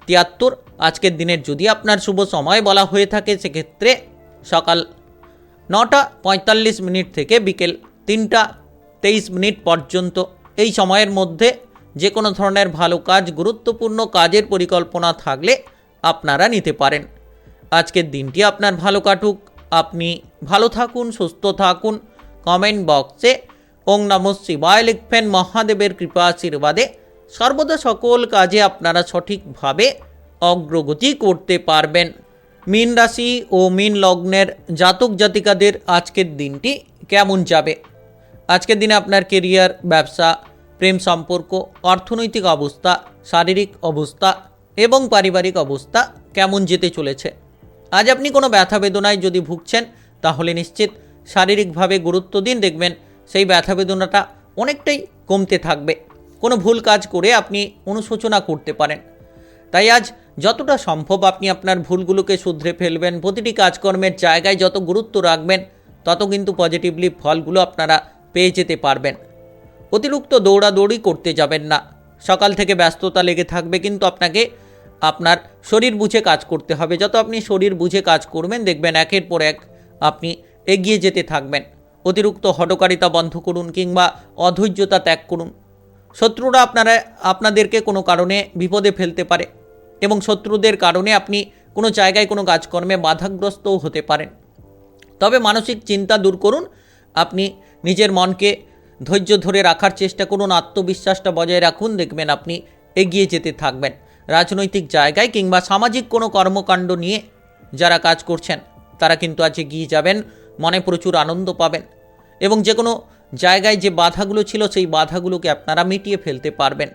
73। আজকের দিনের যদি আপনার শুভ সময় বলা হয়ে থাকে সেক্ষেত্রে সকাল 9:45 থেকে বিকেল 3:23 পর্যন্ত। এই সময়ের মধ্যে যে কোনো ধরনের ভালো কাজ, গুরুত্বপূর্ণ কাজের পরিকল্পনা থাকলে আপনারা নিতে পারেন। আজকের দিনটি আপনার ভালো কাটুক, আপনি ভালো থাকুন, সুস্থ থাকুন। কমেন্ট বক্সে ওং নমঃ শিবায় লিখবেন। মহাদেবের কৃপা আশীর্বাদে সর্বদা সকল কাজে আপনারা সঠিকভাবে অগ্রগতি করতে পারবেন। মীন রাশি ও মীন লগ্নের জাতক জাতিকাদের আজকের দিনটি কেমন যাবে? আজকের দিনে আপনার কেরিয়ার, ব্যবসা, প্রেম সম্পর্ক, অর্থনৈতিক অবস্থা, শারীরিক অবস্থা এবং পারিবারিক অবস্থা কেমন যেতে চলেছে? আজ আপনি কোনো ব্যথা বেদনায় যদি ভুগছেন তাহলে নিশ্চিত শারীরিকভাবে গুরুত্ব দিন, দেখবেন সেই ব্যথা বেদনাটা অনেকটাই কমতে থাকবে। কোনো ভুল কাজ করে আপনি অনুশোচনা করতে পারেন, তাই আজ যতটা সম্ভব আপনি আপনার ভুলগুলোকে শুধরে ফেলবেন। প্রতিটি কাজকর্মের জায়গায় যত গুরুত্ব রাখবেন তত কিন্তু পজিটিভলি ফলগুলো আপনারা পেয়ে যেতে পারবেন। অতিরিক্ত দৌড়াদৌড়ি করতে যাবেন না। সকাল থেকে ব্যস্ততা লেগে থাকবে, কিন্তু আপনাকে আপনার শরীর বুঝে কাজ করতে হবে। যত আপনি শরীর বুঝে কাজ করবেন দেখবেন একের পর এক আপনি এগিয়ে যেতে থাকবেন। অতিরিক্ত হঠকারিতা বন্ধ করুন কিংবা অধৈর্যতা ত্যাগ করুন। শত্রুরা আপনাদেরকে কোনো কারণে বিপদে ফেলতে পারে এবং শত্রুদের কারণে আপনি কোনো জায়গায় কোনো কাজকর্মে বাধাগ্রস্তও হতে পারেন। তবে মানসিক চিন্তা দূর করুন, আপনি নিজের মনকে ধৈর্য ধরে রাখার চেষ্টা করুন, আত্মবিশ্বাসটা বজায় রাখুন, দেখবেন আপনি এগিয়ে যেতে থাকবেন। রাজনৈতিক জায়গায় কিংবা সামাজিক কোনো কর্মকাণ্ড নিয়ে যারা কাজ করছেন তারা কিন্তু আজ এগিয়ে যাবেন, মনে প্রচুর আনন্দ পাবেন এবং যে কোনো জায়গায় যে বাধাগুলো ছিল সেই বাধাগুলোকে আপনারা মিটিয়ে ফেলতে পারবেন।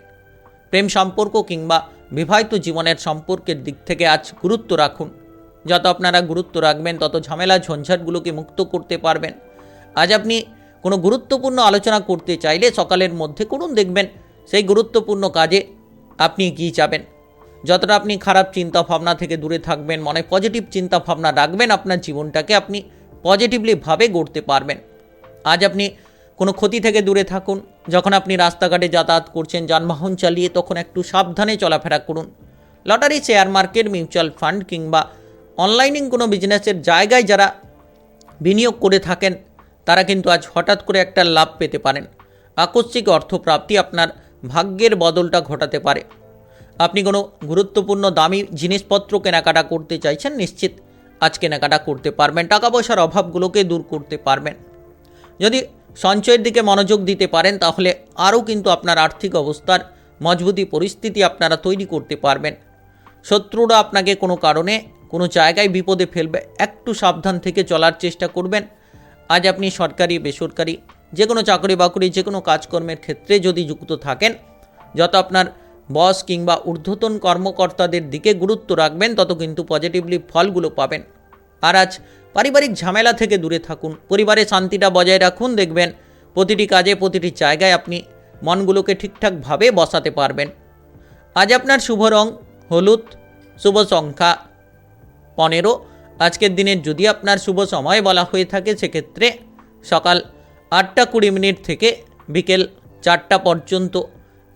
প্রেম সম্পর্ক কিংবা বিবাহিত জীবনের সম্পর্কের দিক থেকে আজ গুরুত্ব রাখুন। যত আপনারা গুরুত্ব রাখবেন তত ঝামেলা ঝঞ্ঝাটগুলোকে মুক্ত করতে পারবেন। আজ আপনি কোনো গুরুত্বপূর্ণ আলোচনা করতে চাইলে সকালের মধ্যে করুন, দেখবেন সেই গুরুত্বপূর্ণ কাজে আপনি এগিয়ে যাবেন। যতটা আপনি খারাপ চিন্তা ভাবনা থেকে দূরে থাকবেন, মনে পজিটিভ চিন্তা ভাবনা রাখবেন, আপনার জীবনটাকে আপনি পজিটিভলিভাবে গড়তে পারবেন। আজ আপনি কোনো ক্ষতি থেকে দূরে থাকুন। যখন আপনি রাস্তাঘাটে যাতায়াত করছেন, যানবাহন চালিয়ে, তখন একটু সাবধানে চলাফেরা করুন। Lottery, share market, mutual fund কিংবা অনলাইনে কোনো বিজনেসের জায়গায় যারা বিনিয়োগ করে থাকেন তারা কিন্তু আজ হঠাৎ করে একটা লাভ পেতে পারেন। আকস্মিক অর্থপ্রাপ্তি আপনার ভাগ্যের বদলটা ঘটাতে পারে। আপনি কোনো গুরুত্বপূর্ণ দামি জিনিসপত্র কেনাকাটা করতে চাইছেন, নিশ্চিত আজ কেনাকাটা করতে পারবেন। টাকা পয়সার অভাবগুলোকে দূর করতে পারবেন। যদি সঞ্চয়ের দিকে মনোযোগ দিতে পারেন তাহলে আরও কিন্তু আপনার আর্থিক অবস্থার মজবুতি পরিস্থিতি আপনারা তৈরি করতে পারবেন। শত্রুরা আপনাকে কোনো কারণে কোনো জায়গায় বিপদে ফেলবে, একটু সাবধান থেকে চলার চেষ্টা করবেন। আজ আপনি সরকারি, বেসরকারি যে কোনো চাকরি বাকরি, যে কোনো কাজকর্মের ক্ষেত্রে যদি যুক্ত থাকেন, যত আপনার বস কিংবা ঊর্ধ্বতন কর্মকর্তাদের দিকে গুরুত্ব রাখবেন তত কিন্তু পজিটিভলি ফলগুলো পাবেন। আর আজ পারিবারিক ঝামেলা থেকে দূরে থাকুন, পরিবারে শান্তিটা বজায় রাখুন, দেখবেন প্রতিটি কাজে, প্রতিটি জায়গায় আপনি মনগুলোকে ঠিকঠাকভাবে বসাতে পারবেন। আজ আপনার শুভ রং হলুদ, শুভ সংখ্যা 15। আজকের দিনের যদি আপনার শুভ সময় বলা হয়ে থাকে সেক্ষেত্রে সকাল 8:20 থেকে বিকেল 4টা পর্যন্ত।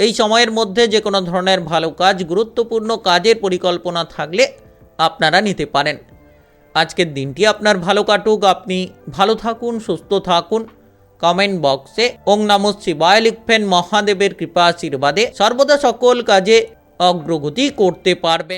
এই সময়ের মধ্যে যে কোনো ধরনের ভালো কাজ, গুরুত্বপূর্ণ কাজের পরিকল্পনা থাকলে আপনারা নিতে পারেন। আজকের দিনটি আপনার ভালো কাটুক, আপনি ভালো থাকুন, সুস্থ থাকুন। কমেন্ট বক্সে ওং নমঃ শিবায় লিখবেন। মহাদেবের কৃপা আশীর্বাদে সর্বদা সকল কাজে অগ্রগতি করতে পারবেন।